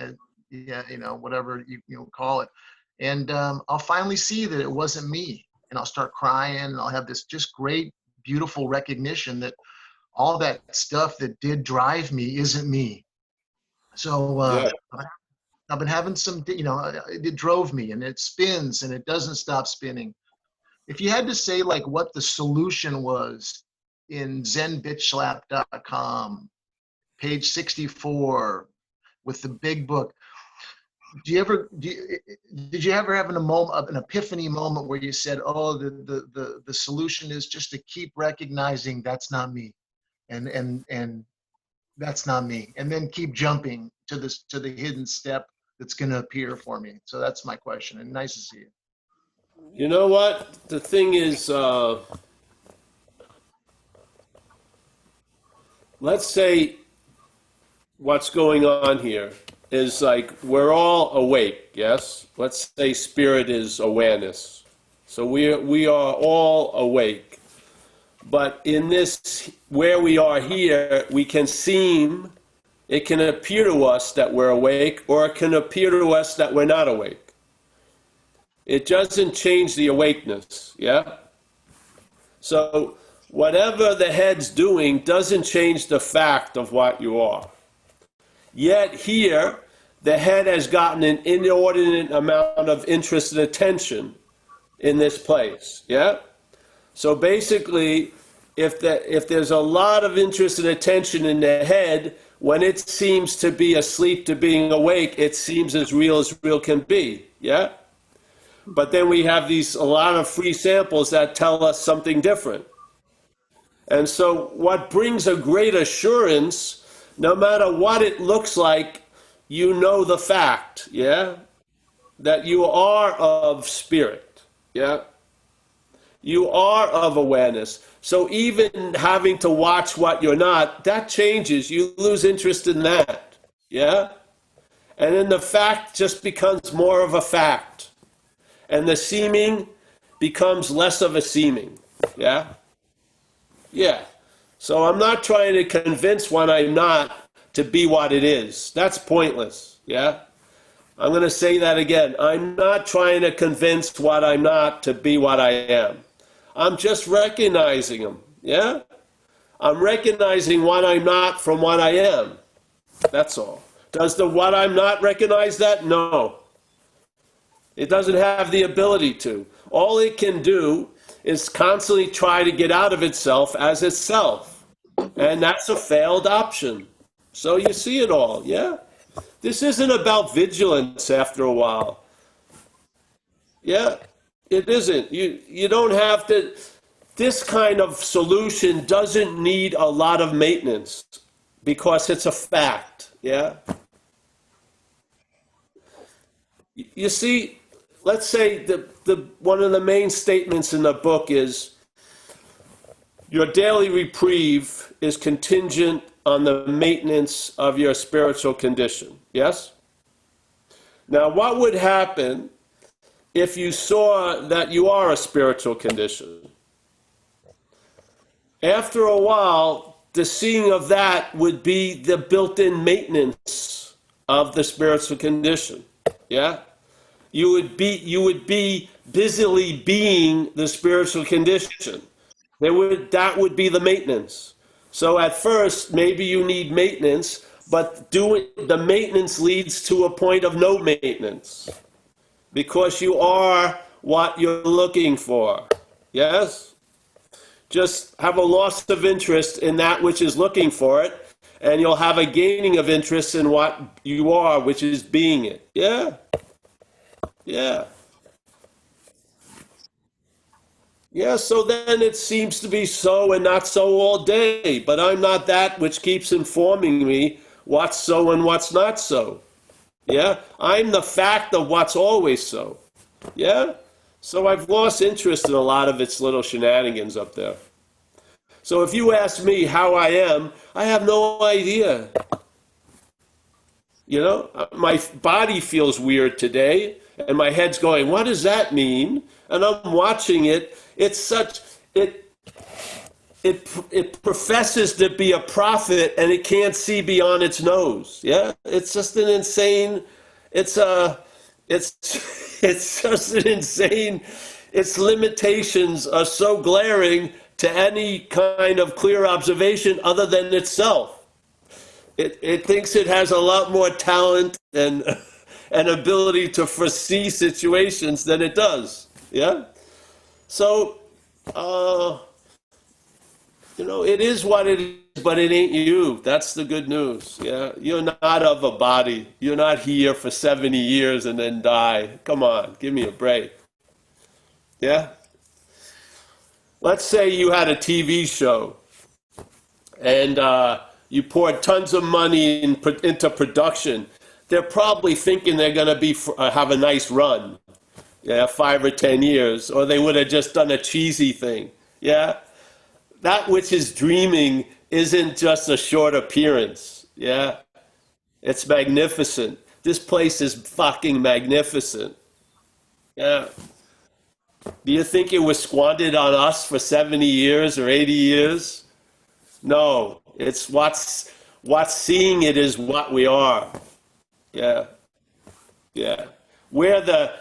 S6: whatever you call it. And I'll finally see that it wasn't me. And I'll start crying and I'll have this just great, beautiful recognition that all that stuff that did drive me isn't me. So
S2: Yeah.
S6: I've been having some, it drove me, and it spins and it doesn't stop spinning. If you had to say like what the solution was in zenbitchlap.com, page 64 with the big book, did you ever have an epiphany moment where you said, oh, the solution is just to keep recognizing that's not me, and that's not me, and then keep jumping to the hidden step that's going to appear for me? So that's my question, and nice to see you.
S2: You know what? The thing is, let's say what's going on here is like we're all awake, yes? Let's say spirit is awareness. So we are all awake. But in this, where we are here, it can appear to us that we're awake, or it can appear to us that we're not awake. It doesn't change the awakeness, yeah? So whatever the head's doing doesn't change the fact of what you are. Yet here, the head has gotten an inordinate amount of interest and attention in this place, yeah? So basically, if there's a lot of interest and attention in the head, when it seems to be asleep to being awake, it seems as real can be, yeah? But then we have a lot of free samples that tell us something different. And so what brings a great assurance, no matter what it looks like, you know the fact, yeah? That you are of spirit, yeah? You are of awareness. So even having to watch what you're not, that changes. You lose interest in that, yeah? And then the fact just becomes more of a fact. And the seeming becomes less of a seeming, yeah? Yeah. So I'm not trying to convince what I'm not to be what it is. That's pointless, yeah? I'm going to say that again. I'm not trying to convince what I'm not to be what I am. I'm just recognizing them, yeah? I'm recognizing what I'm not from what I am. That's all. Does the what I'm not recognize that? No. It doesn't have the ability to. All it can do is constantly try to get out of itself as itself. And that's a failed option. So you see it all, yeah? This isn't about vigilance after a while. Yeah, it isn't. You don't have to. This kind of solution doesn't need a lot of maintenance because it's a fact, yeah? You see, let's say one of the main statements in the book is your daily reprieve is contingent on the maintenance of your spiritual condition. Yes? Now, what would happen if you saw that you are a spiritual condition? After a while, the seeing of that would be the built-in maintenance of the spiritual condition. Yeah? You would be busily being the spiritual condition. That would be the maintenance. So at first, maybe you need maintenance, but the maintenance leads to a point of no maintenance because you are what you're looking for. Yes? Just have a loss of interest in that which is looking for it, and you'll have a gaining of interest in what you are, which is being it. Yeah? Yeah. Yeah, so then it seems to be so and not so all day, but I'm not that which keeps informing me what's so and what's not so. Yeah? I'm the fact of what's always so. Yeah? So I've lost interest in a lot of its little shenanigans up there. So if you ask me how I am, I have no idea. You know, my body feels weird today, and my head's going, what does that mean? And I'm watching it. It's such, it professes to be a prophet, and it can't see beyond its nose. Yeah, it's just an insane. It's just an insane. Its limitations are so glaring to any kind of clear observation other than itself. It thinks it has a lot more talent and and ability to foresee situations than it does. Yeah? So, it is what it is, but it ain't you. That's the good news. Yeah? You're not of a body. You're not here for 70 years and then die. Come on, give me a break. Yeah? Let's say you had a TV show and you poured tons of money into production. They're probably thinking they're going to have a nice run, 5 or 10 years, or they would have just done a cheesy thing. Yeah, that which is dreaming isn't just a short appearance. Yeah, it's magnificent. This place is fucking magnificent. Yeah. Do you think it was squandered on us for 70 years or 80 years? No, it's what's seeing it is what we are. Yeah, yeah. We're the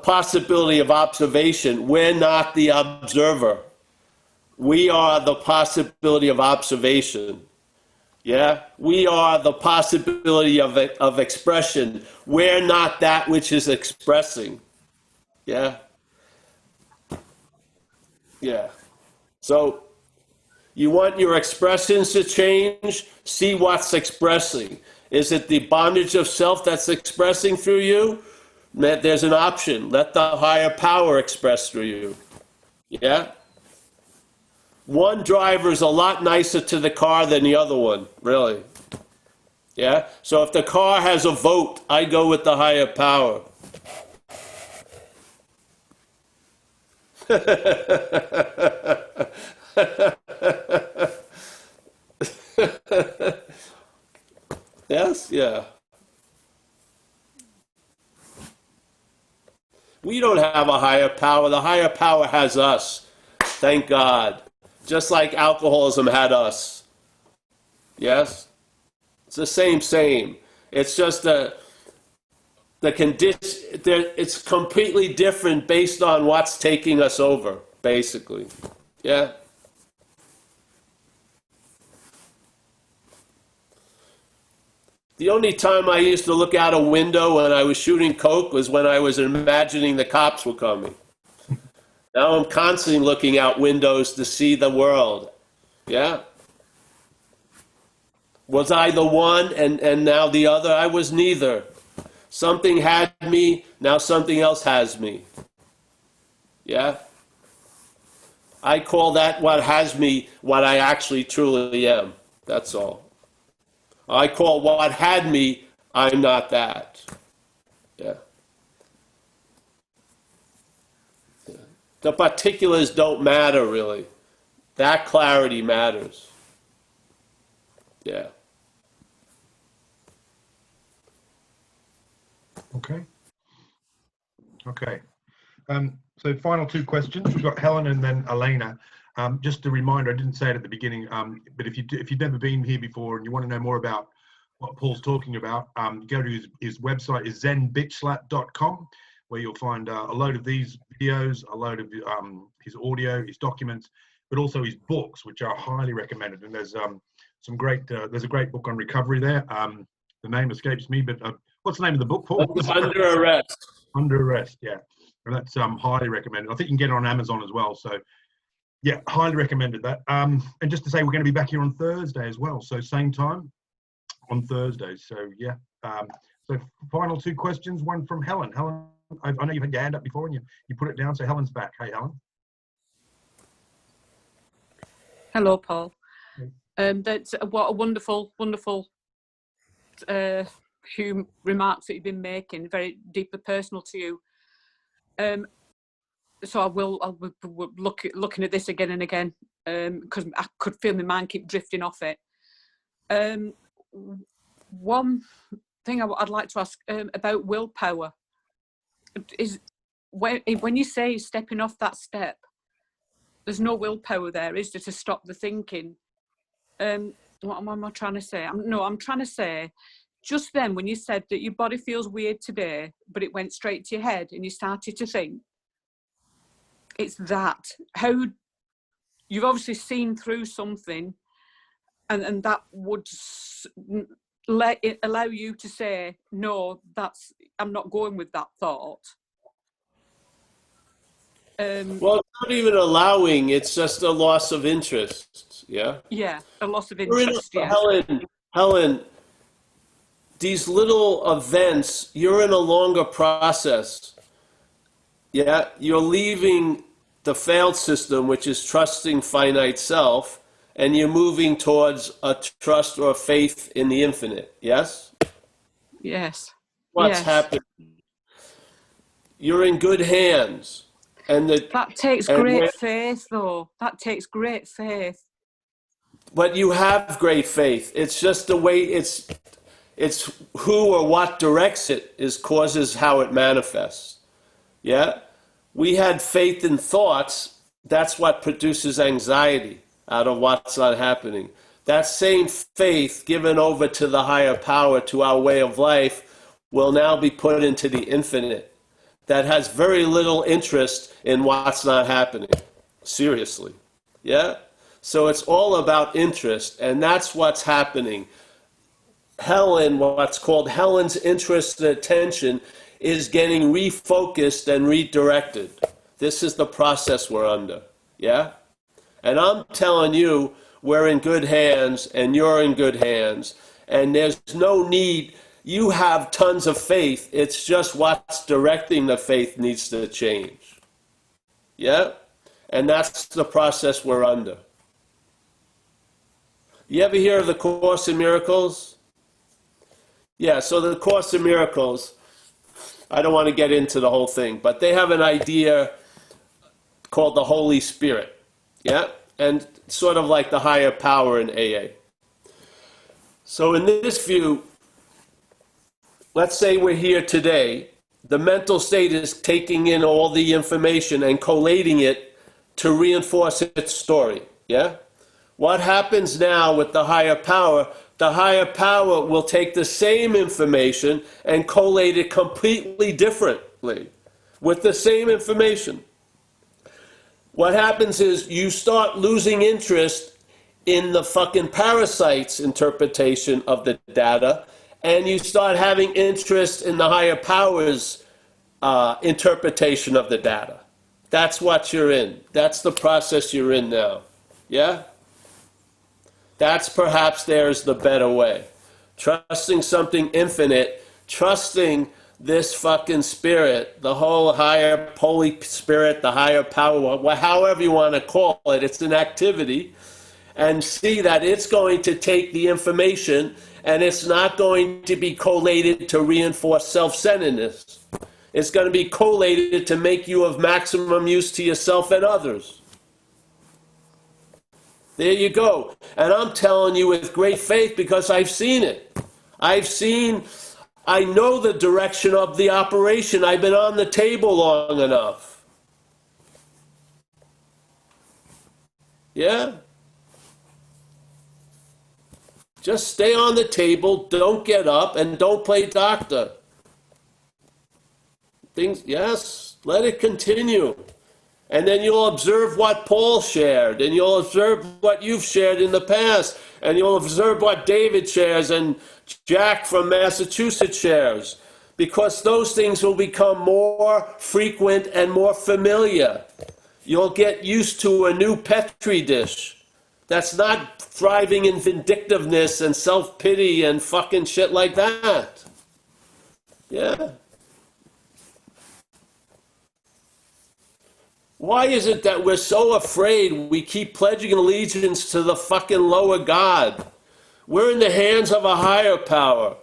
S2: possibility of observation. We're not the observer. We are the possibility of observation. Yeah, we are the possibility of expression. We're not that which is expressing. Yeah, yeah. So you want your expressions to change? See what's expressing. Is it the bondage of self that's expressing through you? There's an option. Let the higher power express through you. Yeah? One driver is a lot nicer to the car than the other one, really. Yeah? So if the car has a vote, I go with the higher power. Yes? Yeah. We don't have a higher power. The higher power has us. Thank God. Just like alcoholism had us. Yes? It's the same. It's just the condition. It's completely different based on what's taking us over, basically. Yeah? The only time I used to look out a window when I was shooting coke was when I was imagining the cops were coming. Now I'm constantly looking out windows to see the world. Yeah? Was I the one and now the other? I was neither. Something had me, now something else has me. Yeah? I call that what has me what I actually truly am. That's all. I call what had me, I'm not that. Yeah. Yeah. The particulars don't matter, really. That clarity matters. Yeah.
S1: Okay. Okay. So final two questions. We've got Helen and then Elena. Just a reminder, I didn't say it at the beginning, but if you've never been here before and you want to know more about what Paul's talking about, go to his website is zenbitchslap.com, where you'll find a load of these videos, a load of his audio, his documents, but also his books, which are highly recommended. And there's some great, there's a great book on recovery there. The name escapes me, but what's the name of the book, Paul?
S2: Under Arrest.
S1: Under Arrest, yeah. And that's highly recommended. I think you can get it on Amazon as well. So, yeah, highly recommended that. And just to say, we're going to be back here on Thursday as well. So same time on Thursday. So, yeah. So final two questions. One from Helen. Helen, I know you've had your hand up before and you put it down. So Helen's back. Hey, Helen.
S7: Hello, Paul. That's what a wonderful few remarks that you've been making, very deeply personal to you. So I'll looking at this again and again, because I could feel my mind keep drifting off it. One thing I'd like to ask about willpower is when you say stepping off that step, there's no willpower there, is there, to stop the thinking? What am I trying to say? I'm trying to say, just then when you said that your body feels weird today, but it went straight to your head and you started to think, it's that. How you've obviously seen through something, and that would let it allow you to say, no, I'm not going with that thought.
S2: Well, it's not even allowing, it's just a loss of interest. Yeah?
S7: Yeah, a loss of interest, yeah.
S2: Helen, these little events, you're in a longer process. Yeah? You're leaving the failed system, which is trusting finite self, and you're moving towards a trust or a faith in the infinite. Yes?
S7: Yes.
S2: What's
S7: Yes.
S2: happening? You're in good hands.
S7: That takes great faith, though. That takes great faith.
S2: But you have great faith. It's just the way it's who or what directs it causes how it manifests. Yeah? We had faith in thoughts. That's what produces anxiety out of what's not happening. That same faith given over to the higher power, to our way of life, will now be put into the infinite. That has very little interest in what's not happening. Seriously. Yeah? So it's all about interest, and that's what's happening. Helen, what's called Helen's interest and attention, is getting refocused and redirected. This is the process we're under. Yeah? And I'm telling you, we're in good hands, and you're in good hands, and there's no need. You have tons of faith. It's just what's directing the faith needs to change. Yeah? And that's the process we're under. You ever hear of the Course in Miracles? Yeah, so the Course in Miracles, I don't want to get into the whole thing, but they have an idea called the Holy Spirit. Yeah? And sort of like the higher power in AA. So in this view, let's say we're here today. The mental state is taking in all the information and collating it to reinforce its story. Yeah? What happens now with the higher power will take the same information and collate it completely differently with the same information. What happens is you start losing interest in the fucking parasite's interpretation of the data, and you start having interest in the higher power's interpretation of the data. That's what you're in. That's the process you're in now. Yeah? That's perhaps there's the better way. Trusting something infinite, trusting this fucking spirit, the whole higher Holy Spirit, the higher power, however you want to call it, it's an activity, and see that it's going to take the information and it's not going to be collated to reinforce self-centeredness. It's going to be collated to make you of maximum use to yourself and others. There you go. And I'm telling you with great faith because I've seen it. I know the direction of the operation. I've been on the table long enough. Yeah? Just stay on the table, don't get up, and don't play doctor. Yes, let it continue. And then you'll observe what Paul shared, and you'll observe what you've shared in the past, and you'll observe what David shares and Jack from Massachusetts shares, because those things will become more frequent and more familiar. You'll get used to a new Petri dish that's not thriving in vindictiveness and self-pity and fucking shit like that. Yeah. Why is it that we're so afraid we keep pledging allegiance to the fucking lower God? We're in the hands of a higher power.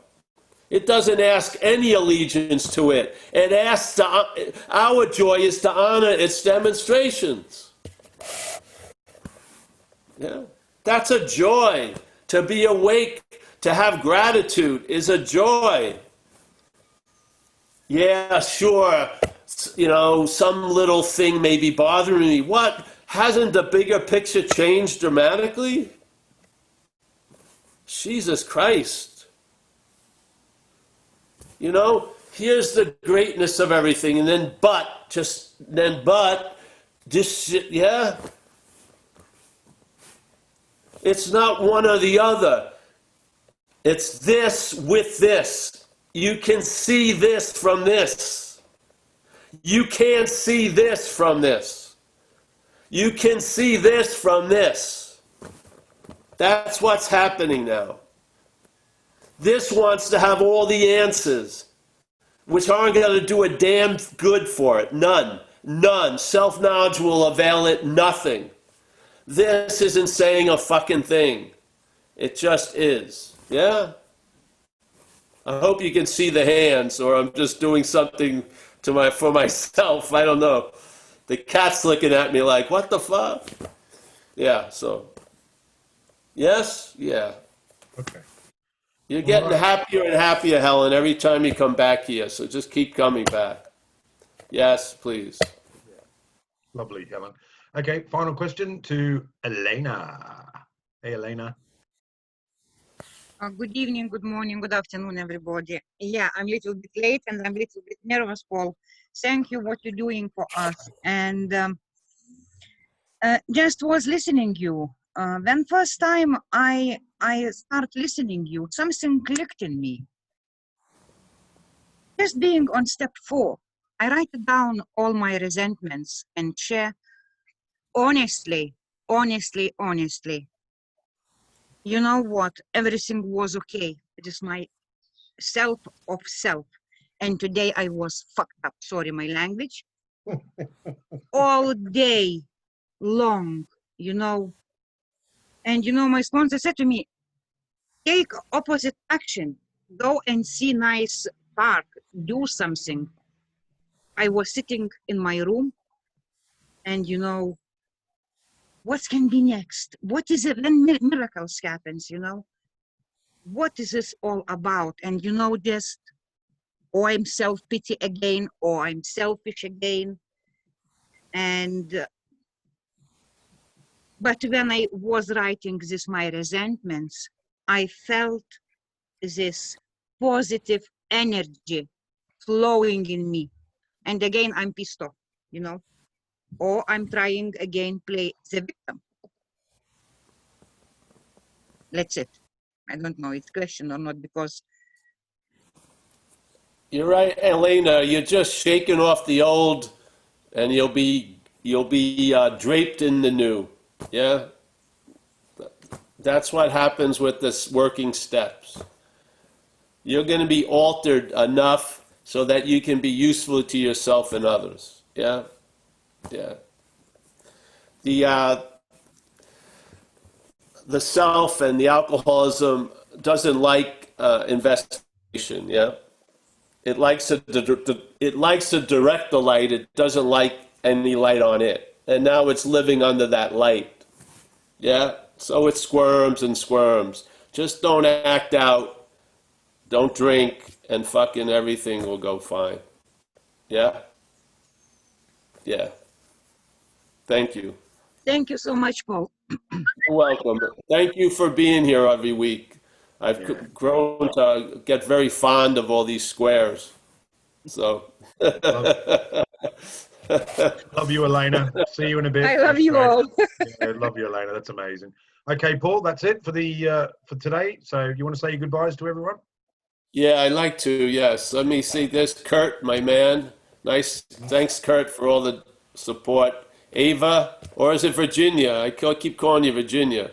S2: It doesn't ask any allegiance to it. It asks our joy is to honor its demonstrations. Yeah. That's a joy. To be awake, to have gratitude is a joy. Yeah, sure. Some little thing may be bothering me. What? Hasn't the bigger picture changed dramatically? Jesus Christ. Here's the greatness of everything, and then just shit, yeah? It's not one or the other. It's this with this. You can see this from this. You can't see this from this. You can see this from this. That's what's happening now. This wants to have all the answers, which aren't going to do a damn good for it. None. None. Self-knowledge will avail it nothing. This isn't saying a fucking thing. It just is. Yeah? I hope you can see the hands, or I'm just doing something for myself. I don't know. The cat's looking at me like, what the fuck? Yeah, so. Yes? Yeah.
S1: Okay.
S2: You're getting happier and happier, Helen, every time you come back here, so just keep coming back. Yes, please.
S1: Lovely, Helen. Okay, final question to Elena. Hey, Elena.
S8: Good evening, good morning, good afternoon, everybody. Yeah, I'm a little bit late and I'm a little bit nervous, Paul. Thank you what you're doing for us. And just was listening you. When first time I start listening you, something clicked in me. Just being on step 4, I write down all my resentments and share honestly. You know what? Everything was okay. It is my self of self. And today I was fucked up. Sorry, my language. All day long, you know. And you know, my sponsor said to me, take opposite action. Go and see nice park. Do something. I was sitting in my room and you know, what can be next? What is it when miracles happens, you know? What is this all about? And you know, just, or I'm self-pity again, or I'm selfish again. And, but when I was writing this, my resentments, I felt this positive energy flowing in me. And again, I'm pissed off, you know, or I'm trying again, play the victim. That's it. I don't know it's question or not because.
S2: You're right, Elena. You're just shaking off the old, and you'll be draped in the new. Yeah, that's what happens with this working steps. You're going to be altered enough so that you can be useful to yourself and others. Yeah, yeah. The self and the alcoholism doesn't like investigation. Yeah. It likes to direct the light. It doesn't like any light on it. And now it's living under that light. Yeah? So it squirms and squirms. Just don't act out. Don't drink. And fucking everything will go fine. Yeah? Yeah. Thank you.
S8: Thank you so much, Paul.
S2: You're welcome. Thank you for being here every week. I've grown to get very fond of all these squares. So.
S1: Love you, Elena. See you in a bit.
S8: I love you all.
S1: Yeah, love you, Elena. That's amazing. Okay, Paul, that's it for for today. So you want to say your goodbyes to everyone?
S2: Yeah, I'd like to, yes. Let me see this. Kurt, my man. Nice. Thanks, Kurt, for all the support. Ava, or is it Virginia? I keep calling you Virginia.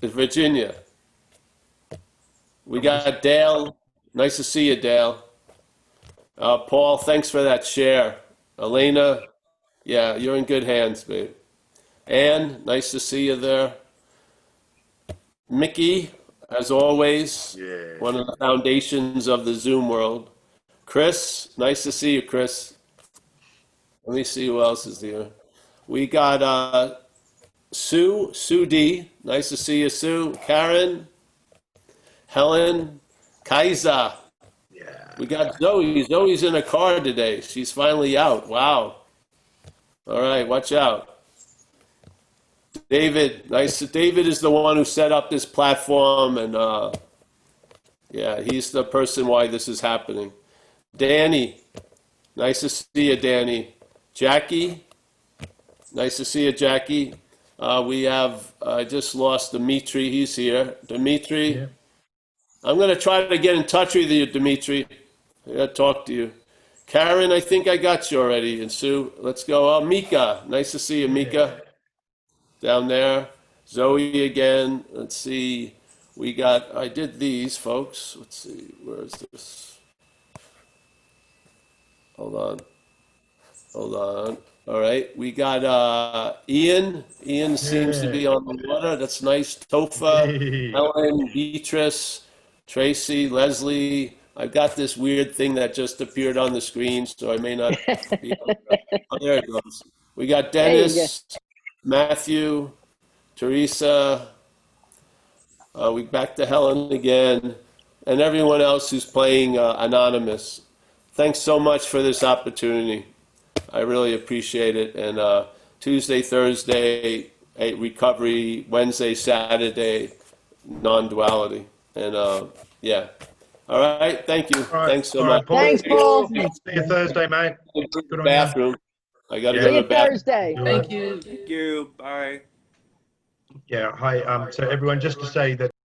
S2: It's Virginia. We got Dale. Nice to see you, Dale. Paul, thanks for that share. Elena, yeah, you're in good hands, babe. Ann, nice to see you there. Mickey, as always, one of the foundations of the Zoom world. Chris, nice to see you, Chris. Let me see who else is here. We got Sue D. Nice to see you, Sue. Karen, Helen, Kaiser. Yeah. We got Zoe. Zoe's in a car today. She's finally out. Wow. All right, watch out. David, David is the one who set up this platform, and yeah, he's the person why this is happening. Danny, nice to see you, Danny. Jackie, nice to see you, Jackie. We have, I just lost Dimitri. He's here. Dimitri,
S1: Yeah.
S2: I'm going to try to get in touch with you, Dimitri. I got to talk to you. Karen, I think I got you already. And Sue, let's go. Oh, Mika. Nice to see you, Mika. Down there. Zoe again. Let's see. We got, I did these, folks. Let's see. Where is this? Hold on. Hold on. All right. We got Ian. Ian seems to be on the water. That's nice. Tofa,
S1: Yay.
S2: Ellen, Beatrice, Tracy, Leslie. I've got this weird thing that just appeared on the screen, so I may not be able to. Oh, there it goes. We got
S9: There you go.
S2: Dennis, Matthew, Teresa. We back to Helen again, and everyone else who's playing anonymous. Thanks so much for this opportunity. I really appreciate it. And Tuesday, Thursday, recovery. Wednesday, Saturday, non-duality. And yeah. All right. Thank you.
S1: All right.
S2: Thanks so
S1: All
S2: much.
S1: right, Paul.
S9: Thanks, Paul.
S1: See you Thursday, mate. Good on you.
S2: Bathroom. I got to
S1: Yeah.
S2: go
S9: See
S2: to
S9: you
S2: the bathroom.
S9: Thursday.
S1: Do it.
S10: Thank you. Bye.
S1: Yeah. Hi. So everyone, just to say that